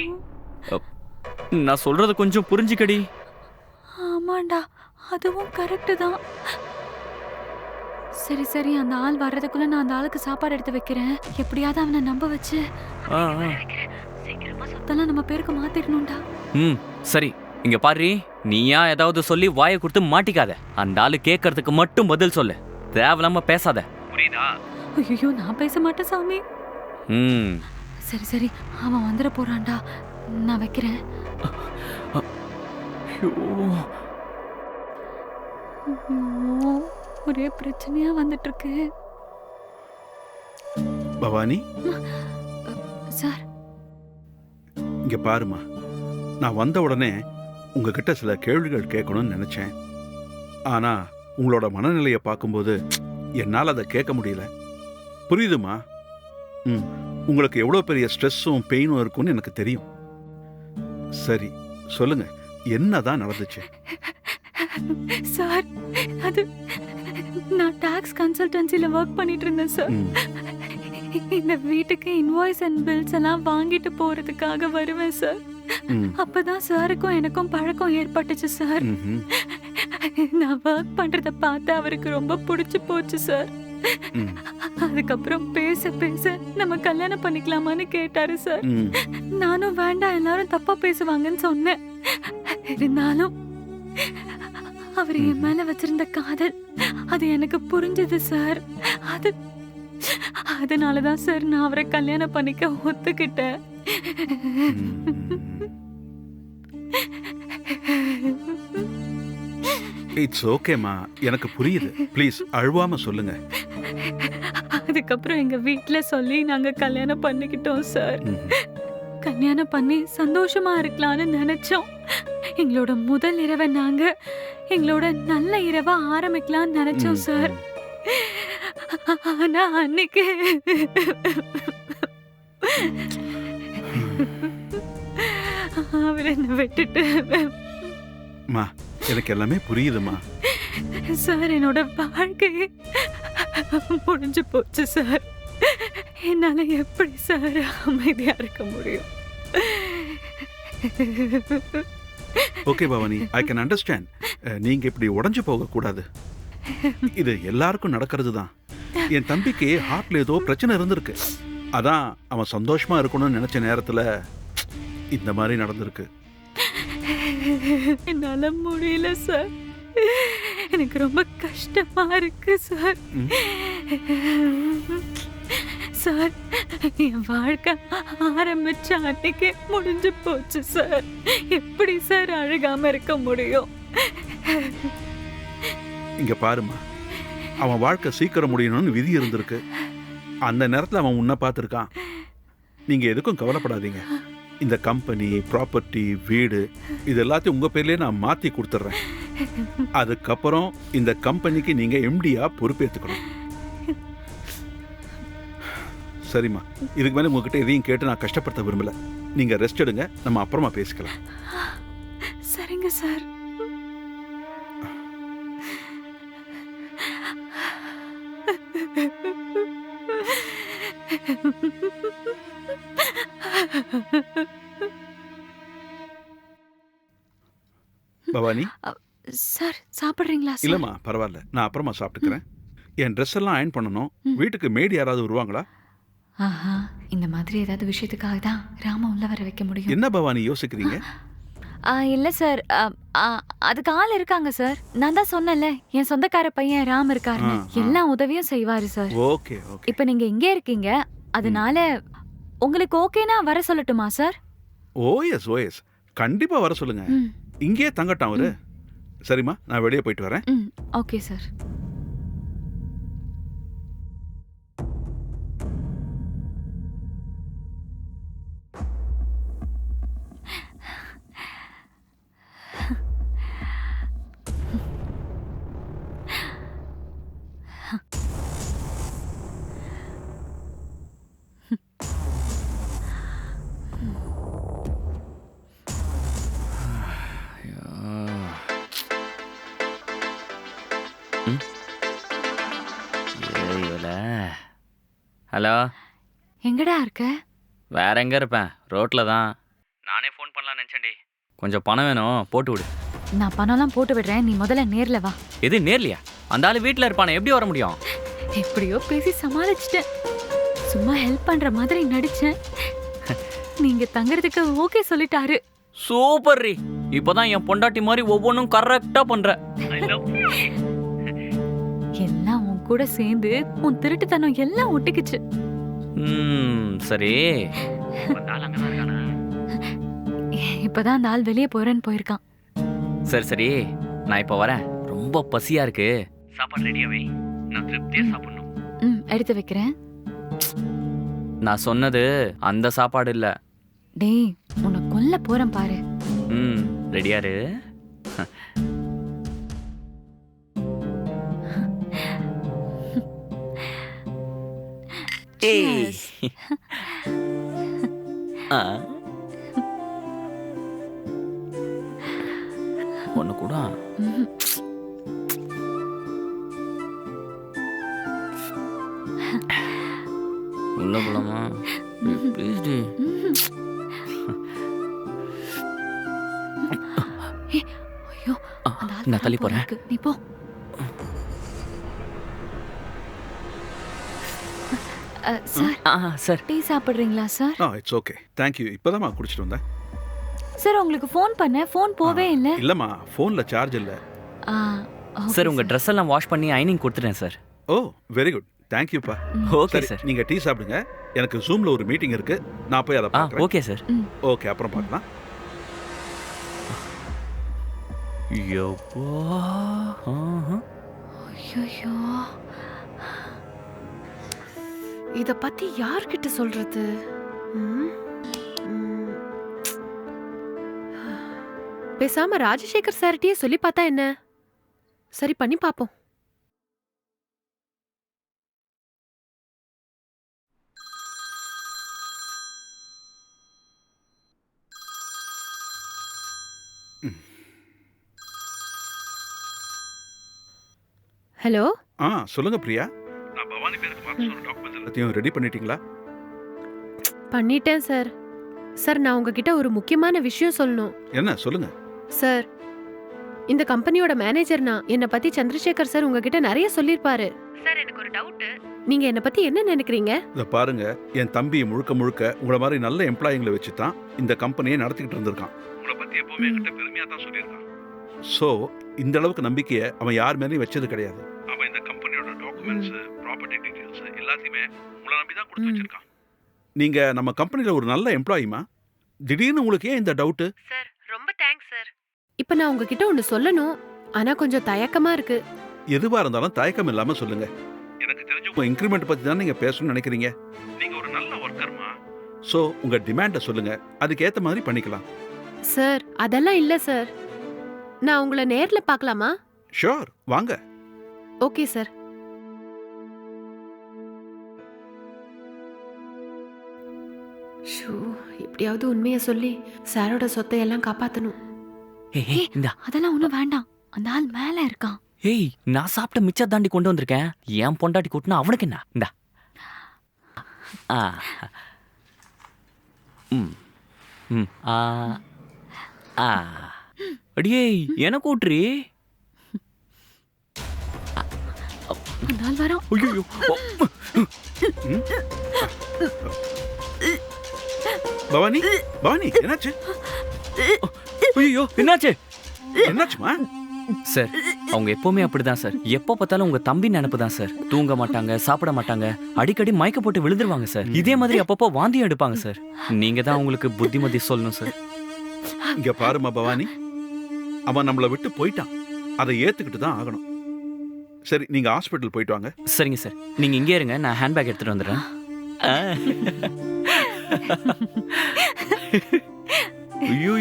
நான் சொல்றது கொஞ்சம் புரிஞ்சுக்கடி. ஆமாண்டா, அதுவும் கரெக்டு தான். சரி சரி, அந்த ஆள் வர்றதுக்குள்ள நான் அந்த ஆளுக்கு சாப்பாடு எடுத்து வைக்கிறேன். எப்படியாவது அவனை நம்ப வச்சு ஆ, ஆ. சீக்கிரமா சொத்தெல்லாம் நம்ம பேருக்கு மாத்திரணும்டா. ம், சரி. இங்க பாரு, நீயா ஏதாவது சொல்லி வாயை கொடுத்து மாட்டிக்காத. அந்த ஆளு கேட்கறதுக்கு மட்டும் பதில் சொல்லு. தேவையில்லாம பேசாத, புரியுதா? ஐயோ, நான் பேச மாட்டேன் சாமி. ம். சரி சரி, அவன் வந்துட போறான்டா. நான் வைக்கிறேன். ஐயோ. ஐயோ, ஒரே பிரச்சனையா வந்துட்டு இருக்கு. பவானி, சார், இங்க பாருமா. நான் வந்த உடனே உங்ககிட்ட சில கேள்விகள் கேட்கணும்னு நினைச்சேன். ஆனா உங்களோட மனநிலையை பார்க்கும்போது என்னால் அதை கேட்க முடியல. புரியுதுமா? உங்களுக்கு எவ்வளோ பெரிய ஸ்ட்ரெஸ்ஸும் பெயினும் இருக்கும்னு எனக்கு தெரியும். சரி, சொல்லுங்க, என்னதான் நடந்துச்சு? சார், அது நான் டாக்ஸ் கன்சல்டன்சில ஒர்க் பண்ணிட்டு இருந்தேன் சார். ம், இந்த வீட்டுக்கு இன்வாய்ஸ் அண்ட் பில்ஸ் எல்லாம் வாங்கிட்டு போறதுக்காக வருவேன் சார். ம், அப்பதான் சாருக்கும் எனக்கும் பழக்கம் ஏற்பட்டுச்சு சார். ம்ஹும், நான் ஒர்க் பண்றத பார்த்து அவருக்கு ரொம்ப பிடிச்சு போச்சு சார். ம், அதுக்கப்புறம் பேச பேச நம்ம கல்யாணம் பண்ணிக்கலாமான்னு கேட்டாரு சார். ம், நானும் வேண்டாம், எல்லாரும் தப்பா பேசுவாங்கன்னு சொன்னேன். இருந்தாலும் அவர் என் மேல வச்சிருந்த காதல், அது எனக்கு புரிஞ்சது சார். அதனாலதான் சார் நான் அவரை கல்யாணம் பண்ணிக்க ஒத்துக்கிட்டேன். இட்ஸ் ஓகேம்மா, எனக்கு புரியுது. ப்ளீஸ் அழுவாம சொல்லுங்க. அதுக்கப்புறம் எங்க வீட்ல சொல்லி நாங்க கல்யாணம் பண்ணிக்கிட்டோம் சார். ம்ஹும். கல்யாணம் பண்ணி சந்தோஷமா இருக்கலாம்னு நினைச்சோம். எங்களோட முதல் இரவை நாங்க எங்களோட நல்ல இரவா ஆரம்பிக்கலாம்னு நினைச்சோம் சார். ஆனா அன்னைக்கு அவர் என்ன விட்டுட்டு அம்மா, எனக்கு எல்லாமே புரியுதுமா. சார், என்னோட வாழ்க்கையே முடிஞ்சு போச்சு சார். என்னால எப்படி சார் அமைதியா இருக்க முடியும்? Okay Bhavani, I can understand. நீங்க இப்படி உடைஞ்சு போக கூடாது. இது எல்லாருக்கும் நடக்கிறது தான். என் தம்பிக்கு ஹார்ட்ல ஏதோ பிரச்சனை இருந்திருக்கு. அதான் அவன் சந்தோஷமா இருக்கணும்னு நினைச்ச நேரத்துல இந்த மாதிரி நடந்திருக்கு. என்னால முடியல சார். எனக்கு ரொம்ப கஷ்டமா இருக்கு சார். சார், என் வாழ்க்கை ஆரம்பிச்ச அன்னைக்கே முடிஞ்சு போச்சு சார். எப்படி சார் அழுகாம இருக்க முடியும்? இங்க பாருமா, அவன் வாழ்க்கை சீக்கிரம் முடியணும்னு விதி இருந்திருக்கு. அந்த நேரத்துல அவன் உன்னை பார்த்துருக்கான். நீங்க எதுக்கும் கவலைப்படாதீங்க. இந்த கம்பெனி, ப்ராப்பர்ட்டி, வீடு இது எல்லாத்தையும் உங்க பேர்லயே நான் மாத்தி கொடுத்துட்றேன். அதுக்கப்புறம் இந்த கம்பெனிக்கு நீங்க எம்டியா பொறுப்பேற்றுக்கணும். சரிம்மா, இதுக்கு மேலே உங்ககிட்ட எதையும் கேட்டு நான் கஷ்டப்படுத்த விரும்பல. நீங்க ரெஸ்ட் எடுங்க, நம்ம அப்புறமா பேசிக்கலாம். சரிங்க சார். பவானி சார் சாப்பிடுறீங்களா சார்? இல்லம்மா பரவாயில்ல, நான் அப்புறமா சாப்பிட்டுக்கிறேன். என் ட்ரெஸ் எல்லாம் அயன் பண்ணணும். வீட்டுக்கு மேடி யாராவது வருவாங்களா? ஆஹா, இந்த மாதிரி ஏதாவது விஷயத்துக்காக தான் ராம உள்ள வர வைக்க முடியும். என்ன பவானி யோசிக்கிறீங்க? இல்ல சார், அதுக்கு ஆள் இருக்காங்க சார். நான் தான் சொன்னேன்ல, என் சொந்தக்கார பையன் ராம் இருக்காருன்னு. எல்லா உதவியும் செய்வாரு சார். Okay okay. இப்ப நீங்க இங்கே இருக்கீங்க, அதனால உங்களுக்கு ஓகேனா வர சொல்லட்டுமா சார்? ஓஎஸ் ஓஎஸ், கண்டிப்பா வர சொல்லுங்க. ம், இங்கேயே தங்கட்டும் அவரு. சரிம்மா, நான் வெளியே போயிட்டு வரேன். ம், ஓகே சார். ஹலோ, எங்கடா இருக்க? வேற எங்க இருப்பேன்? ரோட்ல தான். நானே ஃபோன் பண்ணலாம்னு நினைச்சேன்டி. கொஞ்சம் பணம் வேணும், போட்டு விடு. நான் பணம்லாம் போட்டு விடுறேன், நீ முதல்ல நேர்ல வா. எது நேர்லையா? அந்த ஆளு வீட்டில் இருப்பானே, எப்படி வர முடியும்? எப்படியோ பேசி சமாளிச்சிட்டேன். சும்மா ஹெல்ப் பண்ற மாதிரி நடிச்சேன். நீங்க தங்கறதுக்கு ஓகே சொல்லிட்டாரு. சூப்பர் ரீ, இப்போதான் என் பொண்டாட்டி மாதிரி ஒவ்வொன்றும் கரெக்டா பண்ற. எல்லாம் உன் கூட சேர்ந்து உன் திருட்டுத்தனம் எல்லாம் ஒட்டிக்குச்சு. சரி. இப்பதான் அந்த ஆள் வெளியே போறேன்னு போயிருக்கான். சரி சரி, நான் இப்போ வரேன். ரொம்ப பசியா இருக்கு. சாப்பாடு ரெடியாவே, நான் திருப்தியா சாப்பிடணும். எடுத்து வைக்கிறேன். நான் சொன்னது அந்த சாப்பாடு இல்ல. டேய், உன்னை கொல்ல போறேன் பாரு. ரெடியாரு. Cheers. ஒண்ணு கூட. உள்ள போலாமா? ப்ளீஸ் டி. ஐயோ, அந்த ஆள் நான் தள்ளி போறேன். நீ போ. சார், டீ சாப்பிடுறீங்களா சார்? It's okay, thank you. இப்போதான் குடிச்சிட்டு வந்தேன். சார், உங்களுக்கு ஃபோன் பண்ணேன், ஃபோன் போவே இல்லை. இல்லம்மா, ஃபோன்ல சார்ஜ் இல்ல. சார், உங்க ட்ரெஸ் எல்லாம் வாஷ் பண்ணி ஐனிங் கொடுத்துட்டேன் சார். ஓ, வெரி குட், தேங்க்யூப்பா. ஓகே சரி, சார். நீங்க டீ சாப்பிடுங்க. எனக்கு ஜூம்ல ஒரு மீட்டிங் இருக்கு, நான் போய் அதை பார்க்கறேன். Okay sir. ஓகே, அப்புறம் பார்க்கலாம். ஐயோ, இத பத்தி யார்கிட்ட சொல்றது? பேசாம ராஜசேகர் சார்கிட்டயே சொல்லி பார்த்தா என்ன? சரி, பண்ணி பாப்போம். ஹலோ. சொல்லுங்க பிரியா. நான் பவானி பேருக்கு பார்த்து சொன்ன டாக்குமெண்ட்ஸ் எல்லாத்தையும் ரெடி பண்ணிட்டீங்களா? பண்ணிட்டேன் சார். சார், நான் உங்ககிட்ட ஒரு முக்கியமான விஷயம் சொல்லணும். என்ன சொல்லுங்க. சார், இந்த கம்பெனியோட மேனேஜர்னா என்னை பத்தி சந்திரசேகர் சார் உங்ககிட்ட நிறைய சொல்லிருப்பாரு. சார், எனக்கு ஒரு டவுட். நீங்க என்னை பத்தி என்ன நினைக்கிறீங்க? இத பாருங்க, என் தம்பி முழுக்க முழுக்க உங்களை மாதிரி நல்ல எம்ப்ளாயிங்களை வச்சு தான் இந்த கம்பெனியை நடத்திக்கிட்டு இருந்திருக்கான். உங்களை பத்தி எப்பவுமே என்கிட்ட பெருமையா தான் சொல்லியிருக்கான். ஸோ இந்த அளவுக்கு நம்பிக்கையை அவன் யார் மேலேயும் வச்சது கிடையாது. அவன் இந்த கம்பெனியோட டாக்குமெண்ட்ஸ், ப்ராப்பர்ட்டி டீடைல்ஸ் எல்லாத்தையுமே உங்களை நம்பி தான் கொடுத்து வச்சிருக்கான். நீங்க நம்ம கம்பெனில ஒரு நல்ல எம்ப்ளாயிமா? திடீர்னு உங்களுக்கு ஏன் இந்த டவுட்? சார், ரொம்ப தேங்க்ஸ் சார். இப்போ நான் உங்ககிட்ட ஒன்னு சொல்லணும், ஆனா கொஞ்சம் தயக்கமா இருக்கு. எதுவா இருந்தாலும் தயக்கம் இல்லாம சொல்லுங்க. எனக்கு தெரிஞ்ச உங்க இன்கிரிமெண்ட் பத்தி தான் நீங்க பேசணும்னு நினைக்கிறீங்க. நீங்க ஒரு நல்ல ஒர்க்கர்மா. சோ உங்க டிமாண்ட சொல்லுங்க, அதுக்கு ஏத்த மாதிரி பண்ணிக்கலாம். சார், அதெல்லாம் இல்ல சார். நான் உங்களை நேர்ல பார்க்கலாமா? ஷூர், வாங்க. Okay sir. ஷூ, எப்படியாவது உண்மையை சொல்லி சாரோட சொத்தை எல்லாம் காப்பாத்தணும். அதெல்லாம் ஒண்ணும் வேண்டாம். அந்த ஆள் மேல இருக்கான். ஏய் நான் சாப்பிட்ட மிச்சம் தாண்டி கொண்டு வந்திருக்கேன். என் பொண்டாட்டி கூட்டினா அவனுக்கு என்ன? இந்தா. ஆ ம் ம் ஆ ஆ அடியே எனக்கு ஊட்டுறி. நாள் வரோம். ஐயோ பவானி பவானி என்னாச்சு? ஐயோ என்னாச்சு? என்னாச்சுமா? சார் அவங்க எப்பவுமே அப்படிதான் சார். எப்போ பார்த்தாலும் உங்க தம்பி நினைப்பு தான் சார். தூங்க மாட்டாங்க, சாப்பிட மாட்டாங்க, அடிக்கடி மயக்க போட்டு விழுந்துருவாங்க சார். இதே மாதிரி அப்பப்போ வாந்தியும் எடுப்பாங்க சார். நீங்க தான் உங்களுக்கு புத்திமதி சொல்லணும் சார். இங்க பாருமா பவானி, அவன் நம்மளை விட்டு போயிட்டான். அதை ஏத்துக்கிட்டு தான் ஆகணும். சரி, நீங்க ஹாஸ்பிட்டல் போயிட்டு வாங்க. சரிங்க சார், நீங்க இங்கே இருங்க, நான் ஹேண்ட்பேக் எடுத்துட்டு வந்துடுறேன். ஐயோ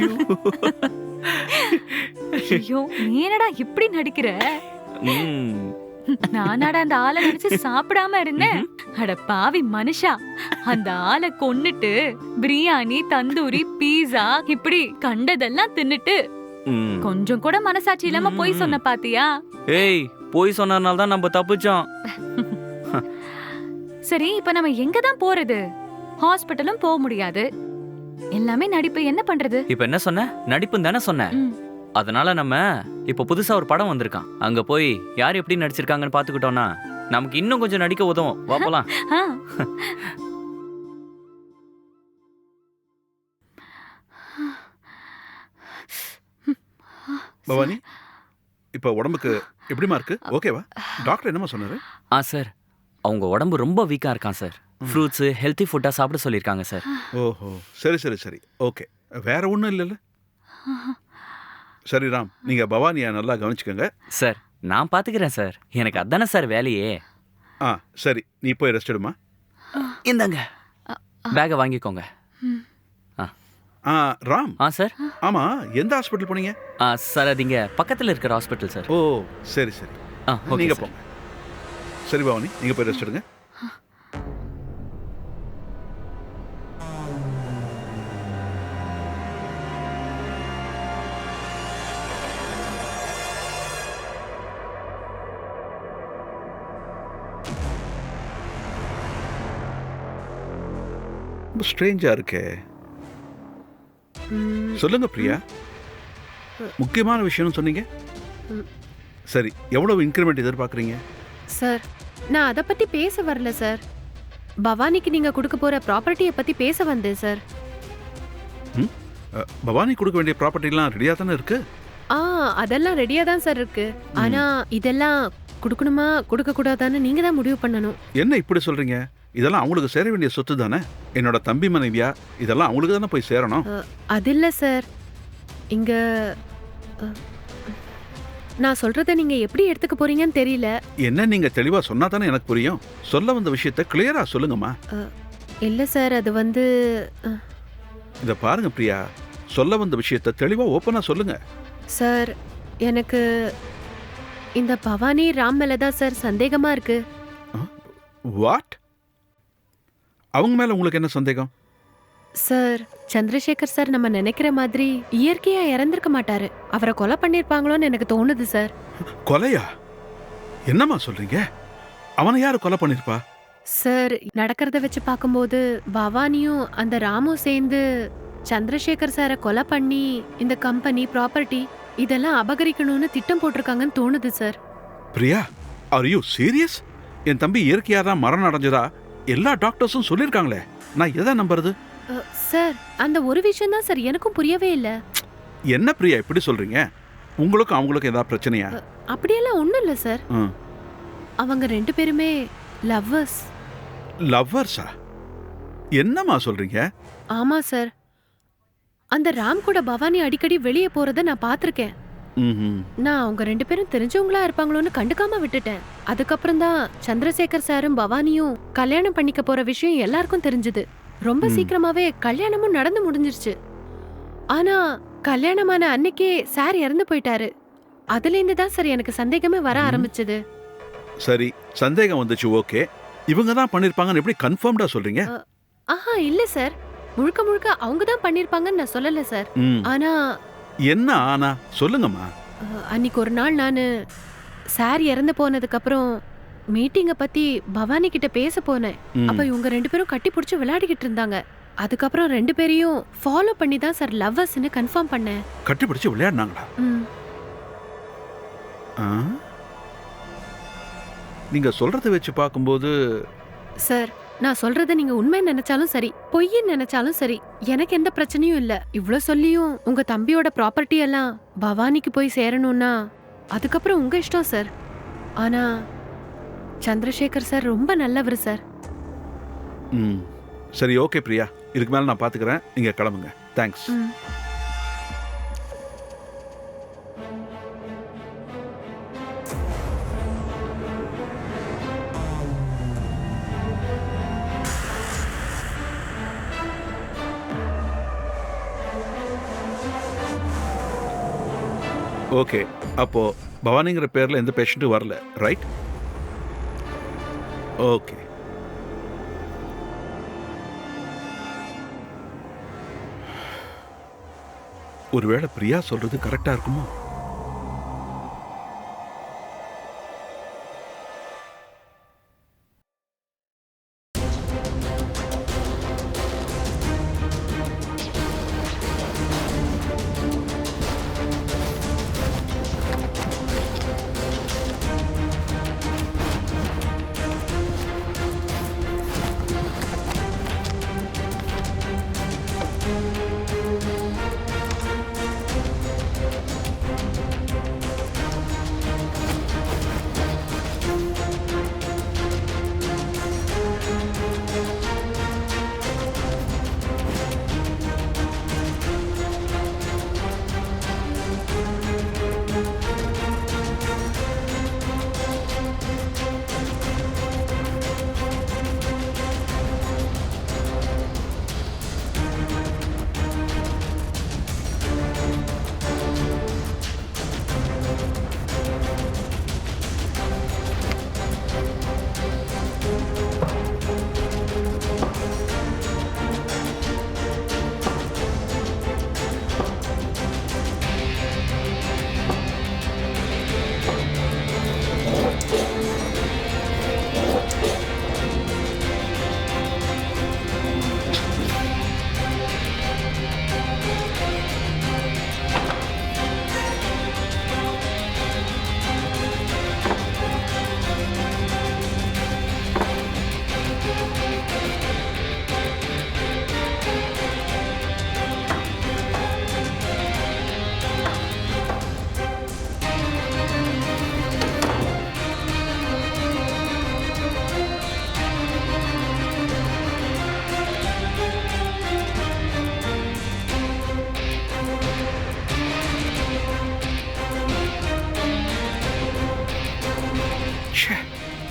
ஐயோ நீ என்னடா இப்படி நடிக்கிற? நானாடா அந்த ஆளை நினைச்சு சாப்பிடாம இருந்தேன். அட பாவி மனுஷா, அந்த ஆளை கொன்னுட்டு பிரியாணி, தந்தூரி, பீஸா இப்படி கண்டதெல்லாம் தின்னுட்டு கொஞ்சம் கூட மனசாட்சி இல்லாம போய் சொன்ன பாத்தியா? ஏய் போய் சொன்னதுனால தான் நம்ம தப்பிச்சோம். சரி இப்ப நம்ம எங்க தான் போறது? ஹாஸ்பிட்டலும் போக முடியாது, எல்லாமே நடிப்பு. என்ன பண்றது? இப்ப என்ன சொன்ன? நடிப்புன்னு தானே சொன்ன. அதனால நம்ம இப்ப புதுசா ஒரு படம் வந்திருக்கான், அங்க போய் யார் எப்படி நடிச்சிருக்காங்கன்னு பாத்துக்கிட்டோம்னா நமக்கு இன்னும் கொஞ்சம் நடிக்க உதவும். வா போலாம். பவானி, இப்ப உடம்புக்கு எப்படிமா இருக்கு? ஓகேவா? டாக்டர் என்னமா சொன்னாரு? சார் அவங்க உடம்பு ரொம்ப வீக்கா இருக்கான் சார். ஃப்ரூட்ஸ், ஹெல்த்தி ஃபுட்டா சாப்பிட சொல்லியிருக்காங்க சார். ஓஹோ, சரி சரி சரி, ஓகே. வேற ஒன்றும் இல்லைல்ல? சரி ராம், நீங்க பவானியை நல்லா கவனிச்சுக்கோங்க. சார் நான் பாத்துக்கிறேன் சார், எனக்கு அதானே சார் வேலையே. சரி, நீ போய் ரெஸ்ட் எடுமா. இந்தாங்க பேக்கை வாங்கிக்கோங்க. ராம். சார். ஆமா, எந்த ஹாஸ்பிட்டல் போனீங்க? சார் அது இங்க பக்கத்துல இருக்கிற ஹாஸ்பிட்டல் சார். ஓ சரி சரி, நீங்க போங்க. சரி பவானி, நீங்க போய் ரெஸ்ட் எடுங்க. ஸ்ட்ரேஞ்சா இருக்கே. சொல்லுங்க பிரியா, முக்கியமான விஷயம்னு சொன்னீங்க. சரி, எவ்வளவு இன்கிரிமெண்ட் எதிர்பார்க்குறீங்க? சார் நான் அதை பத்தி பேச வரல சார். பவானிக்கு நீங்க கொடுக்க போற ப்ராப்பர்ட்டியை பத்தி பேச வந்தேன் சார். பவானி கொடுக்க வேண்டிய ப்ராப்பர்ட்டிலாம் ரெடியாக தானே இருக்கு? அதெல்லாம் ரெடியா தான் சார் இருக்கு. ஆனா இதெல்லாம் கொடுக்கணுமா கொடுக்க கூடாதான்னு நீங்க தான் முடிவு பண்ணணும். என்ன இப்படி சொல்றீங்க? இதெல்லாம் அவங்களுக்கு சேர வேண்டிய சொத்து தானே. என்னோட தம்பி மனைவியா, இதெல்லாம் அவங்களுக்கு தானே போய் சேரணும். அது இல்ல சார், இங்க நான் சொல்றத நீங்க எப்படி எடுத்துக்க போறீங்கன்னு தெரியல. என்ன நீங்க தெளிவா சொன்னா தானே எனக்கு புரியும். சொல்ல வந்த விஷயத்த கிளியரா சொல்லுங்கம்மா. இல்ல சார், அது வந்து இத பாருங்க பிரியா, சொல்ல வந்த விஷயத்த தெளிவா ஓப்பனா சொல்லுங்க. சார் எனக்கு இந்த பவானி ராம் மேல தான் சார் சந்தேகமா இருக்கு. வாட்? அவங்க மேல உங்களுக்கு என்ன சந்தேகம்? சார் சந்திரசேகர் சார் நம்ம நினைக்கிற மாதிரி இயற்கையா இறந்திருக்க மாட்டாரு. அவரை கொலை பண்ணிருப்பாங்களோன்னு எனக்கு தோணுது சார். கொலையா? என்னம்மா சொல்றீங்க? அவனை யாரு கொலை பண்ணிருப்பா? சார் நடக்கிறத வச்சு பார்க்கும்போது பவானியும் அந்த ராமும் சேர்ந்து சந்திரசேகர் சாரை கொலை பண்ணி இந்த கம்பெனி ப்ராப்பர்ட்டி இதெல்லாம் அபகரிக்கணும்னு திட்டம் போட்டிருக்காங்கன்னு தோணுது sir. Priya, are you serious? என் தம்பி இயற்கையா தான் மரணம் அடைஞ்சதா எல்லா டாக்டர்ஸும் சொல்லிருக்காங்களே, நான் எதை நம்புறது? சார் அந்த ஒரு விஷயம் தான் சார் எனக்கும் புரியவே இல்ல. என்ன பிரியா இப்படி சொல்றீங்க? உங்களுக்கும் அவங்களுக்கும் ஏதாவது பிரச்சனையா? அப்படியெல்லாம் ஒண்ணும் இல்ல சார். அவங்க ரெண்டு பேருமே லவ்வர்ஸ். லவ்வர்ஸா? என்னம்மா சொல்றீங்க? ஆமா சார், அந்த ராம் கூட பவானி அடிக்கடி வெளியே போறத நான் பாத்திருக்கேன். நான் அவங்க ரெண்டு பேரும் தெரிஞ்சவங்களா இருப்பாங்களோன்னு கண்டுக்காம விட்டுட்டேன். அதுக்கப்புறம் தான் சந்திரசேகர் சாரும் பவானியும் கல்யாணம் பண்ணிக்க போற விஷயம் எல்லாருக்கும் தெரிஞ்சது. ரொம்ப சீக்கிரமாவே கல்யாணமும் நடந்து முடிஞ்சிருச்சு. ஆனா கல்யாணமான அன்னைக்கே சார் இறந்து போயிட்டாரு. அதுல இருந்து தான் சார் எனக்கு சந்தேகமே வர ஆரம்பிச்சது. சரி, சந்தேகம் வந்துச்சு, ஓகே. இவங்க தான் பண்ணிருப்பாங்கன்னு எப்படி கன்ஃபார்ம்டா சொல்றீங்க? இல்ல சார், முழுக்க முழுக்க அவங்க தான் பண்ணிருப்பாங்கன்னு நான் சொல்லல சார். ஆனா என்ன ஆனா சொல்லுங்கம்மா. அன்னைக்கு ஒரு நாள் நானு சார் இறந்து போனதுக்கு அப்புறம் மீட்டிங்க பத்தி பவானி கிட்ட பேச போனேன். ம். அப்ப இவங்க 2 பேரும் கட்டி பிடிச்சு விளையாடிக்கிட்டு இருந்தாங்க. அதுக்கப்புறம் 2 பேரையும் ஃபாலோ பண்ணி தான் சார் லவ்வர்ஸ்னு கன்ஃபார்ம் பண்ணேன். கட்டி பிடிச்சு விளையாடினாங்களா? ம். ஆ? நீங்க சொல்றத வச்சு பார்க்கும்போது சார் நான் சொல்றத நீங்க உண்மை நினைச்சாலும் சரி பொய்ன்னு நினைச்சாலும் சரி எனக்கு எந்த பிரச்சனையும் இல்ல. இவ்ளோ சொல்லியும் உங்க தம்பியோட ப்ராப்பர்ட்டி எல்லாம் பவானிக்கு போய் சேரணும்னா அதுக்கப்புறம் உங்க இஷ்டம் சார். ஆனா சந்திரசேகர் சார் ரொம்ப நல்லவர் சார். ம். சரி, ஓகே பிரியா, இதுக்கு மேல நான் பாத்துக்கிறேன். நீங்க கிளம்புங்க. தேங்க்ஸ். ம். ஓகே, அப்போ பவானிங்கிற பேர்ல எந்த பேஷண்ட்டும் வரல, ரைட்? ஓகே. ஒருவேளை பிரியா சொல்றது கரெக்டா இருக்குமோ?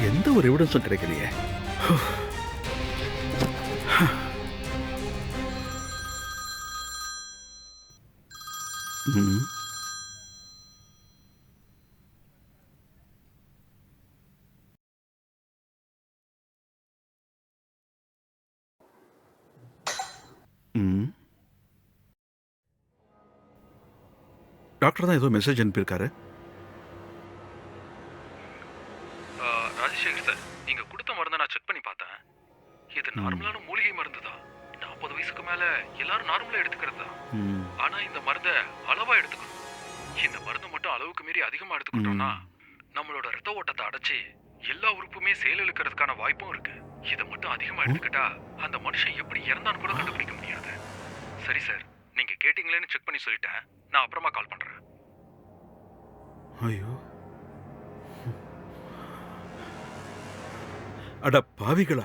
எந்த ஒரு எவிடன்ஸும் கிடைக்கலையே. ம். ம். டாக்டர் தான் ஏதோ மெசேஜ் அனுப்பியிருக்காரு. ராஜசேகர் சார், நீங்க கொடுத்த மருந்தை நான் செக் பண்ணி பார்த்தேன். இது நார்மலான மூலிகை மருந்து தான். 40 வயசுக்கு மேல எல்லாரும் நார்மலா எடுத்துக்கிறது தான். ஆனா இந்த மருந்தை அளவா எடுத்துக்கணும். இந்த மருந்து மட்டும் அளவுக்கு மீறி அதிகமா எடுத்துக்கிட்டோம்னா நம்மளோட ரத்த ஓட்டத்தை அடைச்சி எல்லா உறுப்புமே செயலிழக்கிறதுக்கான வாய்ப்பும் இருக்கு. இதை மட்டும் அதிகமா எடுத்துக்கிட்டா அந்த மனுஷன் எப்படி இறந்தான்னு கூட கண்டுபிடிக்க முடியாது. சரி சார், நீங்க கேட்டீங்களேன்னு செக் பண்ணி சொல்லிட்டேன். நான் அப்புறமா கால் பண்றேன். ஐயோ, அட பாவிகளா,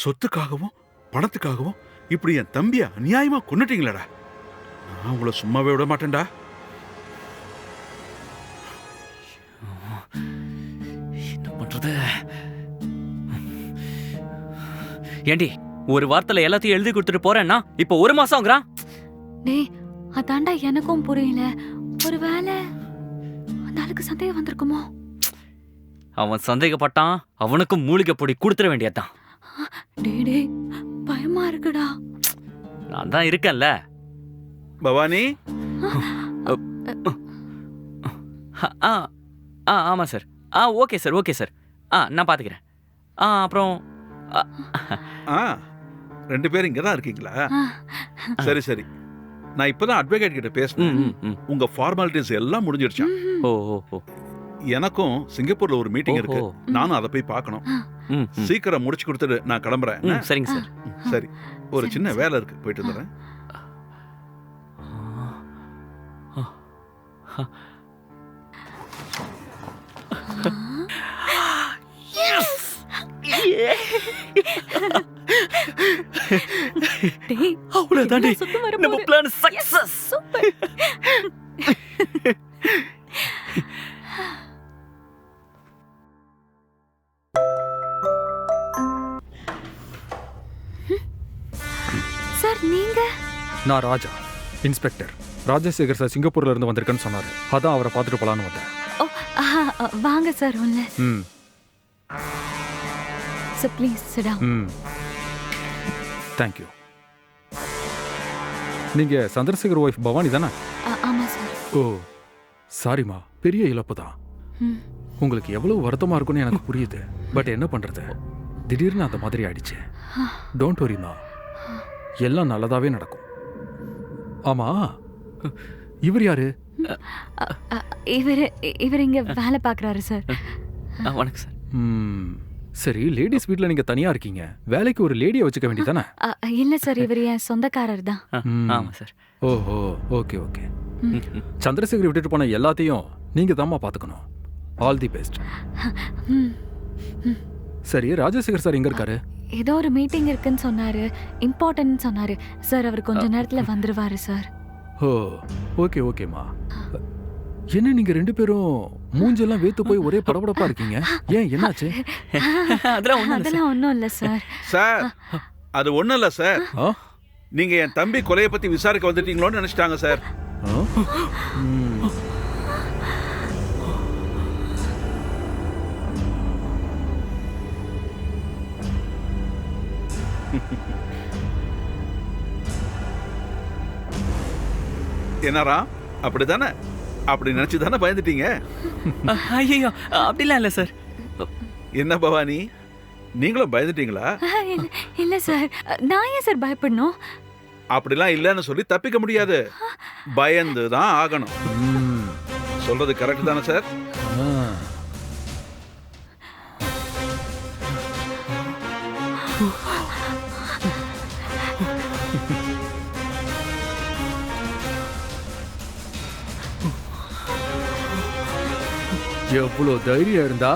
சொத்துக்காகவும் பணத்துக்காகவும் இப்படி என் தம்பிய அநியாயமா கொன்னுட்டீங்களடா. நான் உங்களை சும்மாவே விட மாட்டேன்டா. என்ன பண்றது? ஏண்டி, ஒரு வாரத்துல எல்லாத்தையும் எழுதி கொடுத்துட்டு போறேன்னா இப்ப 1 மாசம் ஆகுறான். டேய், அதாண்டா எனக்கும் புரியல. ஒருவேளை அந்த ஆளுக்கு சந்தேகம் வந்திருக்குமோ? அவன் சந்தேகப்பட்டான், அவனுக்கு மூலிகை பொடி கொடுத்துட வேண்டியதுதான். டேய், பயமா இருக்குடா. நான் தான் இருக்கேன்ல. பவானி, ஆமாம் sir. Okay sir, okay sir. நான் பார்த்துக்கிறேன். அப்புறம் ஆ 2 பேரும் இங்கே தான் இருக்கீங்களா? சரி சரி. நான் இப்பதான் அட்வொகேட் கிட்ட பேசினேன். உங்க ஃபார்மாலிட்டிஸ் எல்லாம் முடிஞ்சிடுச்சா? ஓ ஓ ஓ எனக்கும் சிங்கப்பூர்ல ஒரு மீட்டிங் இருக்கு. நானும் அதை போய் பார்க்கணும். சீக்கிரம் முடிச்சு கொடுத்துட்டு நான் கிளம்புறேன். சரிங்க சார். சரி, ஒரு சின்ன வேலை இருக்கு, போயிட்டு வந்துடுறேன். அவ்வளவுதாண்டி, நம்ம பிளான் சக்சஸ். சூப்பர். சார் நீங்க? நான் ராஜா, இன்ஸ்பெக்டர் ராஜசேகர் சார் சிங்கப்பூர்ல இருந்து வந்திருக்கேன்னு சொன்னாரு. அதான் அவரை பார்த்துட்டு போலான்னு வந்தேன். ஓ வாங்க சார் உள்ள. Sir please sit down. Thank you. நீங்க சந்திரசேகர் ஒய்ஃப் பவானி தானே? ஆமா சார். ஓ சாரிம்மா, பெரிய இழப்பு தான். உங்களுக்கு எவ்வளவு வருத்தமா இருக்கும்னு எனக்கு புரியுது. பட் என்ன பண்றது, திடீர்னு அந்த மாதிரி ஆயிடுச்சு. டோன்ட் வரிமா, எல்லாம் நல்லதாவே நடக்கும். ஆமா, இவர் யாரு? இவர் இங்க வேலை பார்க்கறாரு சார். வணக்கம் சார். சரி, லேடிஸ் வீட்ல நீங்க தனியா இருக்கீங்க, வேலைக்கு ஒரு லேடியை வச்சுக்க வேண்டியதானே? இல்ல சார், இவர் என் சொந்தக்காரர் தான். ஆமா சார். ஓஹோ, ஓகே ஓகே. சந்திரசேகர் விட்டுட்டு போன எல்லாத்தையும் நீங்க தாம்மா பாத்துக்கணும். All the best. சரி, ராஜசேகர் சார் எங்க இருக்காரு? ஏதோ ஒரு மீட்டிங் இருக்குன்னு சொன்னாரு, இம்பார்ட்டன்ட் சொன்னாரு சார். அவர் கொஞ்ச நேரத்துல வந்துருவாரு சார். ஓ ஓகே ஓகேம்மா. என்ன நீங்க 2 பேரும் மூஞ்செல்லாம் வேத்து போய் ஒரே படபடப்பா இருக்கீங்க, ஏன் என்னாச்சு? அதெல்லாம் ஒன்றும் இல்லை சார். சார், அது ஒன்றும் இல்லை சார். நீங்க என் தம்பி கொலையை பத்தி விசாரிக்க வந்துட்டீங்களோன்னு நினைச்சிட்டாங்க சார். என்னரா, அப்படிதானே? அப்படி நினைச்சு தானே பயந்துட்டீங்க? ஐயோ, அப்படிலாம் இல்லை சார். என்ன பவானி, நீங்களும் பயந்துட்டீங்களா? இல்ல சார், நான் ஏன் சார் பயப்படணும்? அப்படிலாம் இல்லைன்னு சொல்லி தப்பிக்க முடியாது, பயந்து தான் ஆகணும். சொல்றது கரெக்ட் தானே சார்? எவ்வளவு தைரியம் இருந்தா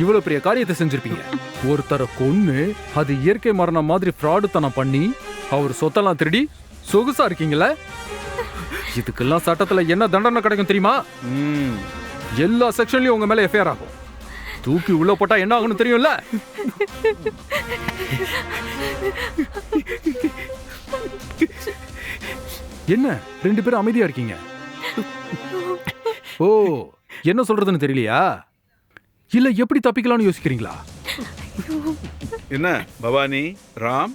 இவ்வளவு பெரிய காரியத்தை செஞ்சிருப்பீங்க. ஒருத்தரை கொன்னு அது இயற்கை மரணம் மாதிரி ஃப்ராடுத்தனம் பண்ணி அவர் சொத்தெல்லாம் திருடி சொகுசா இருக்கீங்களே. இதுக்கெல்லாம் சட்டத்துல என்ன தண்டனை கிடைக்கும் தெரியுமா? எல்லா செக்ஷன்லயும் உங்க மேல எஃப்ஐஆர் ஆகும். தூக்கி உள்ள போட்டா என்ன ஆகும்னு தெரியும்ல? என்ன 2 பேரும் அமைதியா இருக்கீங்க? ஓ, என்ன சொல்றதுன்னு தெரியலையா? இல்ல எப்படி தப்பிக்கலாம்னு யோசிக்கிறீங்களா? என்ன பவானி, ராம்,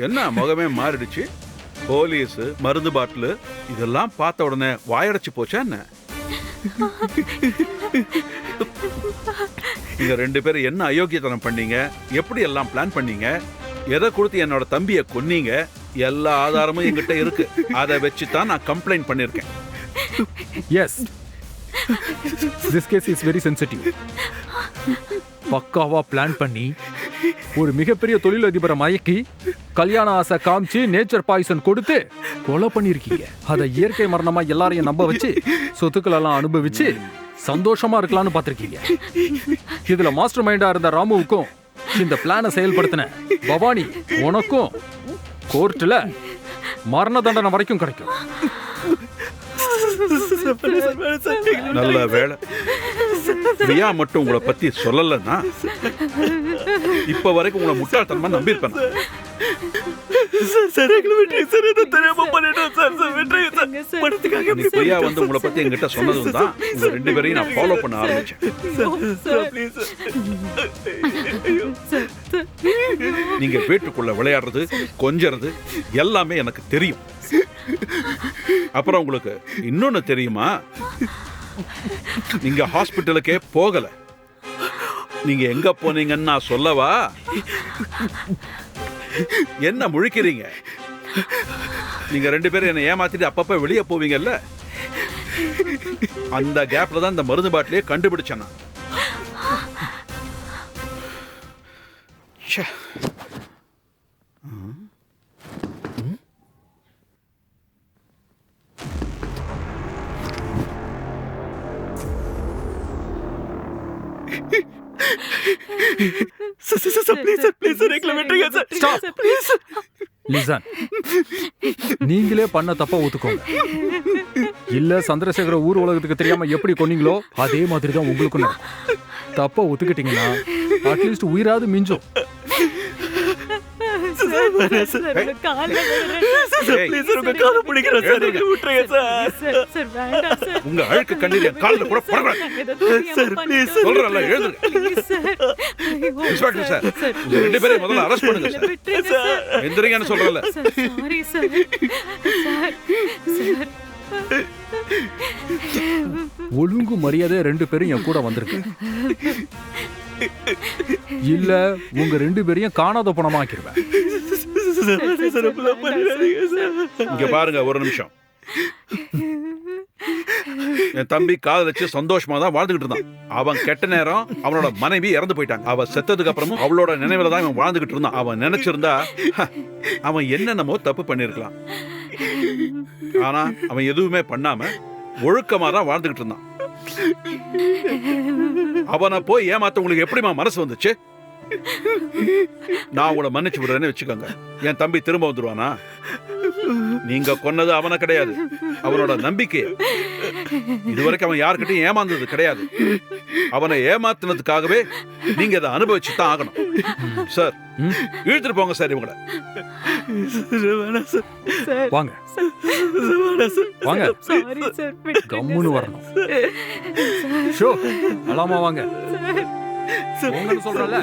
என்ன முகமே மாறிடுச்சு? போலீஸ், மருந்து பாட்டில் இதெல்லாம் பார்த்த உடனே வாயடைச்சு போச்சா என்ன? நீங்க 2 பேரும் என்ன அயோக்கியத்தனம் பண்ணீங்க? எப்படி எல்லாம் பிளான் பண்ணீங்க? எதை கொடுத்து என்னோட தம்பியை கொன்னீங்க? எல்லா ஆதாரமும் என்கிட்ட இருக்கு. அதை வச்சு தான் நான் கம்ப்ளைண்ட் பண்ணிருக்கேன். Yes, this case is very sensitive. பக்காவா பிளான் பண்ணி ஒரு மிகப்பெரிய தொழிலதிபரை மயக்கி கல்யாண ஆசை காமிச்சு நேச்சர் பாய்சன் கொடுத்து கொலை பண்ணிருக்கீங்க. அதை இயற்கை மரணமா எல்லாரையும் நம்ப வச்சு சொத்துக்கள் எல்லாம் அனுபவிச்சு சந்தோஷமா இருக்கலாம்னு பார்த்திருக்கீங்க. இதுல மாஸ்டர் மைண்டா இருந்த ராமுவுக்கும் இந்த பிளானை செயல்படுத்தின பவானி உனக்கும் கோர்ட்ல மரண தண்டனை வரைக்கும் கிடைக்கும். நல்ல வேலை பிரியா மட்டும் உங்களை பத்தி சொல்லலன்னா இப்ப வரைக்கும் உங்களை முட்டாள்தனமா நம்பியிருப்பேன். பிரியா வந்து உங்களை பத்தி என்கிட்ட சொன்னதும் தான் உங்க 2 பேரையும் நான் ஃபாலோ பண்ண ஆரம்பிச்சேன். நீங்க வீட்டுக்குள்ள விளையாடுறது, கொஞ்சறது எல்லாமே எனக்கு தெரியும். அப்புறம் உங்களுக்கு இன்னொன்னு தெரியுமா? நீங்க ஹாஸ்பிட்டலுக்கே போகல. நீங்க எங்க போனீங்கன்னு நான் சொல்லவா? என்ன முழிக்கிறீங்க? நீங்க 2 பேரும் என்ன ஏமாத்திட்டு அப்பப்ப வெளியே போவீங்கல்ல, அந்த கேப்ல தான் இந்த மருந்து பாட்டிலே கண்டுபிடிச்சேன் நான். ச்சே. லிசன், நீங்களே பண்ண தப்ப ஒத்துக்கோங்க. இல்ல சந்திரசேகர ஊர் உலகத்துக்கு தெரியாம எப்படி கொன்னீங்களோ அதே மாதிரி தான் உங்களுக்கும் நடக்கும். தப்ப ஒத்துக்கிட்டீங்கன்னா அட்லீஸ்ட் உயிராது மிஞ்சும். உங்க அழுக்கு கண்ணீர் என் காலில் கூட படக்கூடாது. சொல்றேன்ல, எழுதுங்க. இன்ஸ்பெக்டர் சார், உங்க 2 பேரையும் முதல்ல அரெஸ்ட் பண்ணுங்க சார். எந்திரிங்கன்னு சொல்றேன்ல. ஒழுங்கு மரியாதை 2 பேரும் என் கூட வந்திருக்கு. இல்ல உங்க 2 பேரையும் காணாத பணமாக்கிடுவேன். இங்க பாருங்க, ஒரு நிமிஷம். என் தம்பி காதலிச்சு சந்தோஷமா தான் வாழ்ந்துகிட்டு இருந்தான். அவன் கெட்ட நேரம் அவனோட மனைவி இறந்து போயிட்டாங்க. அவ செத்ததுக்கு அப்புறமும் அவளோட நினைவுல தான் இவன் வாழ்ந்துகிட்டு இருந்தான். அவன் நினைச்சிருந்தா அவன் என்னென்னமோ தப்பு பண்ணிருக்கலாம். ஆனா அவன் எதுவுமே பண்ணாம ஒழுக்கமா தான் வாழ்ந்துகிட்டு இருந்தான். அவனை போய் ஏமாத்த உங்களுக்கு எப்படிமா மனசு வந்துச்சு? நான் உங்களை மன்னிச்சு விடுறேன்னு வச்சுக்கோங்க. என் தம்பி திரும்ப வந்துருவானா? நீங்க கொன்னது அவனை கிடையாது, அவனோட நம்பிக்கை. இதுவரைக்கும் அவன் யாருக்கிட்டையும் ஏமாந்தது கிடையாது. அவனை ஏமாத்தினதுக்காகவே நீங்க அதை அனுபவிச்சு தான் ஆகணும். சார், இழுத்துட்டு போங்க சார் இவங்களை. வாங்க வாங்க, கம்முன்னு வரணும். ஷோ, அலாமா வாங்க. சொல்றல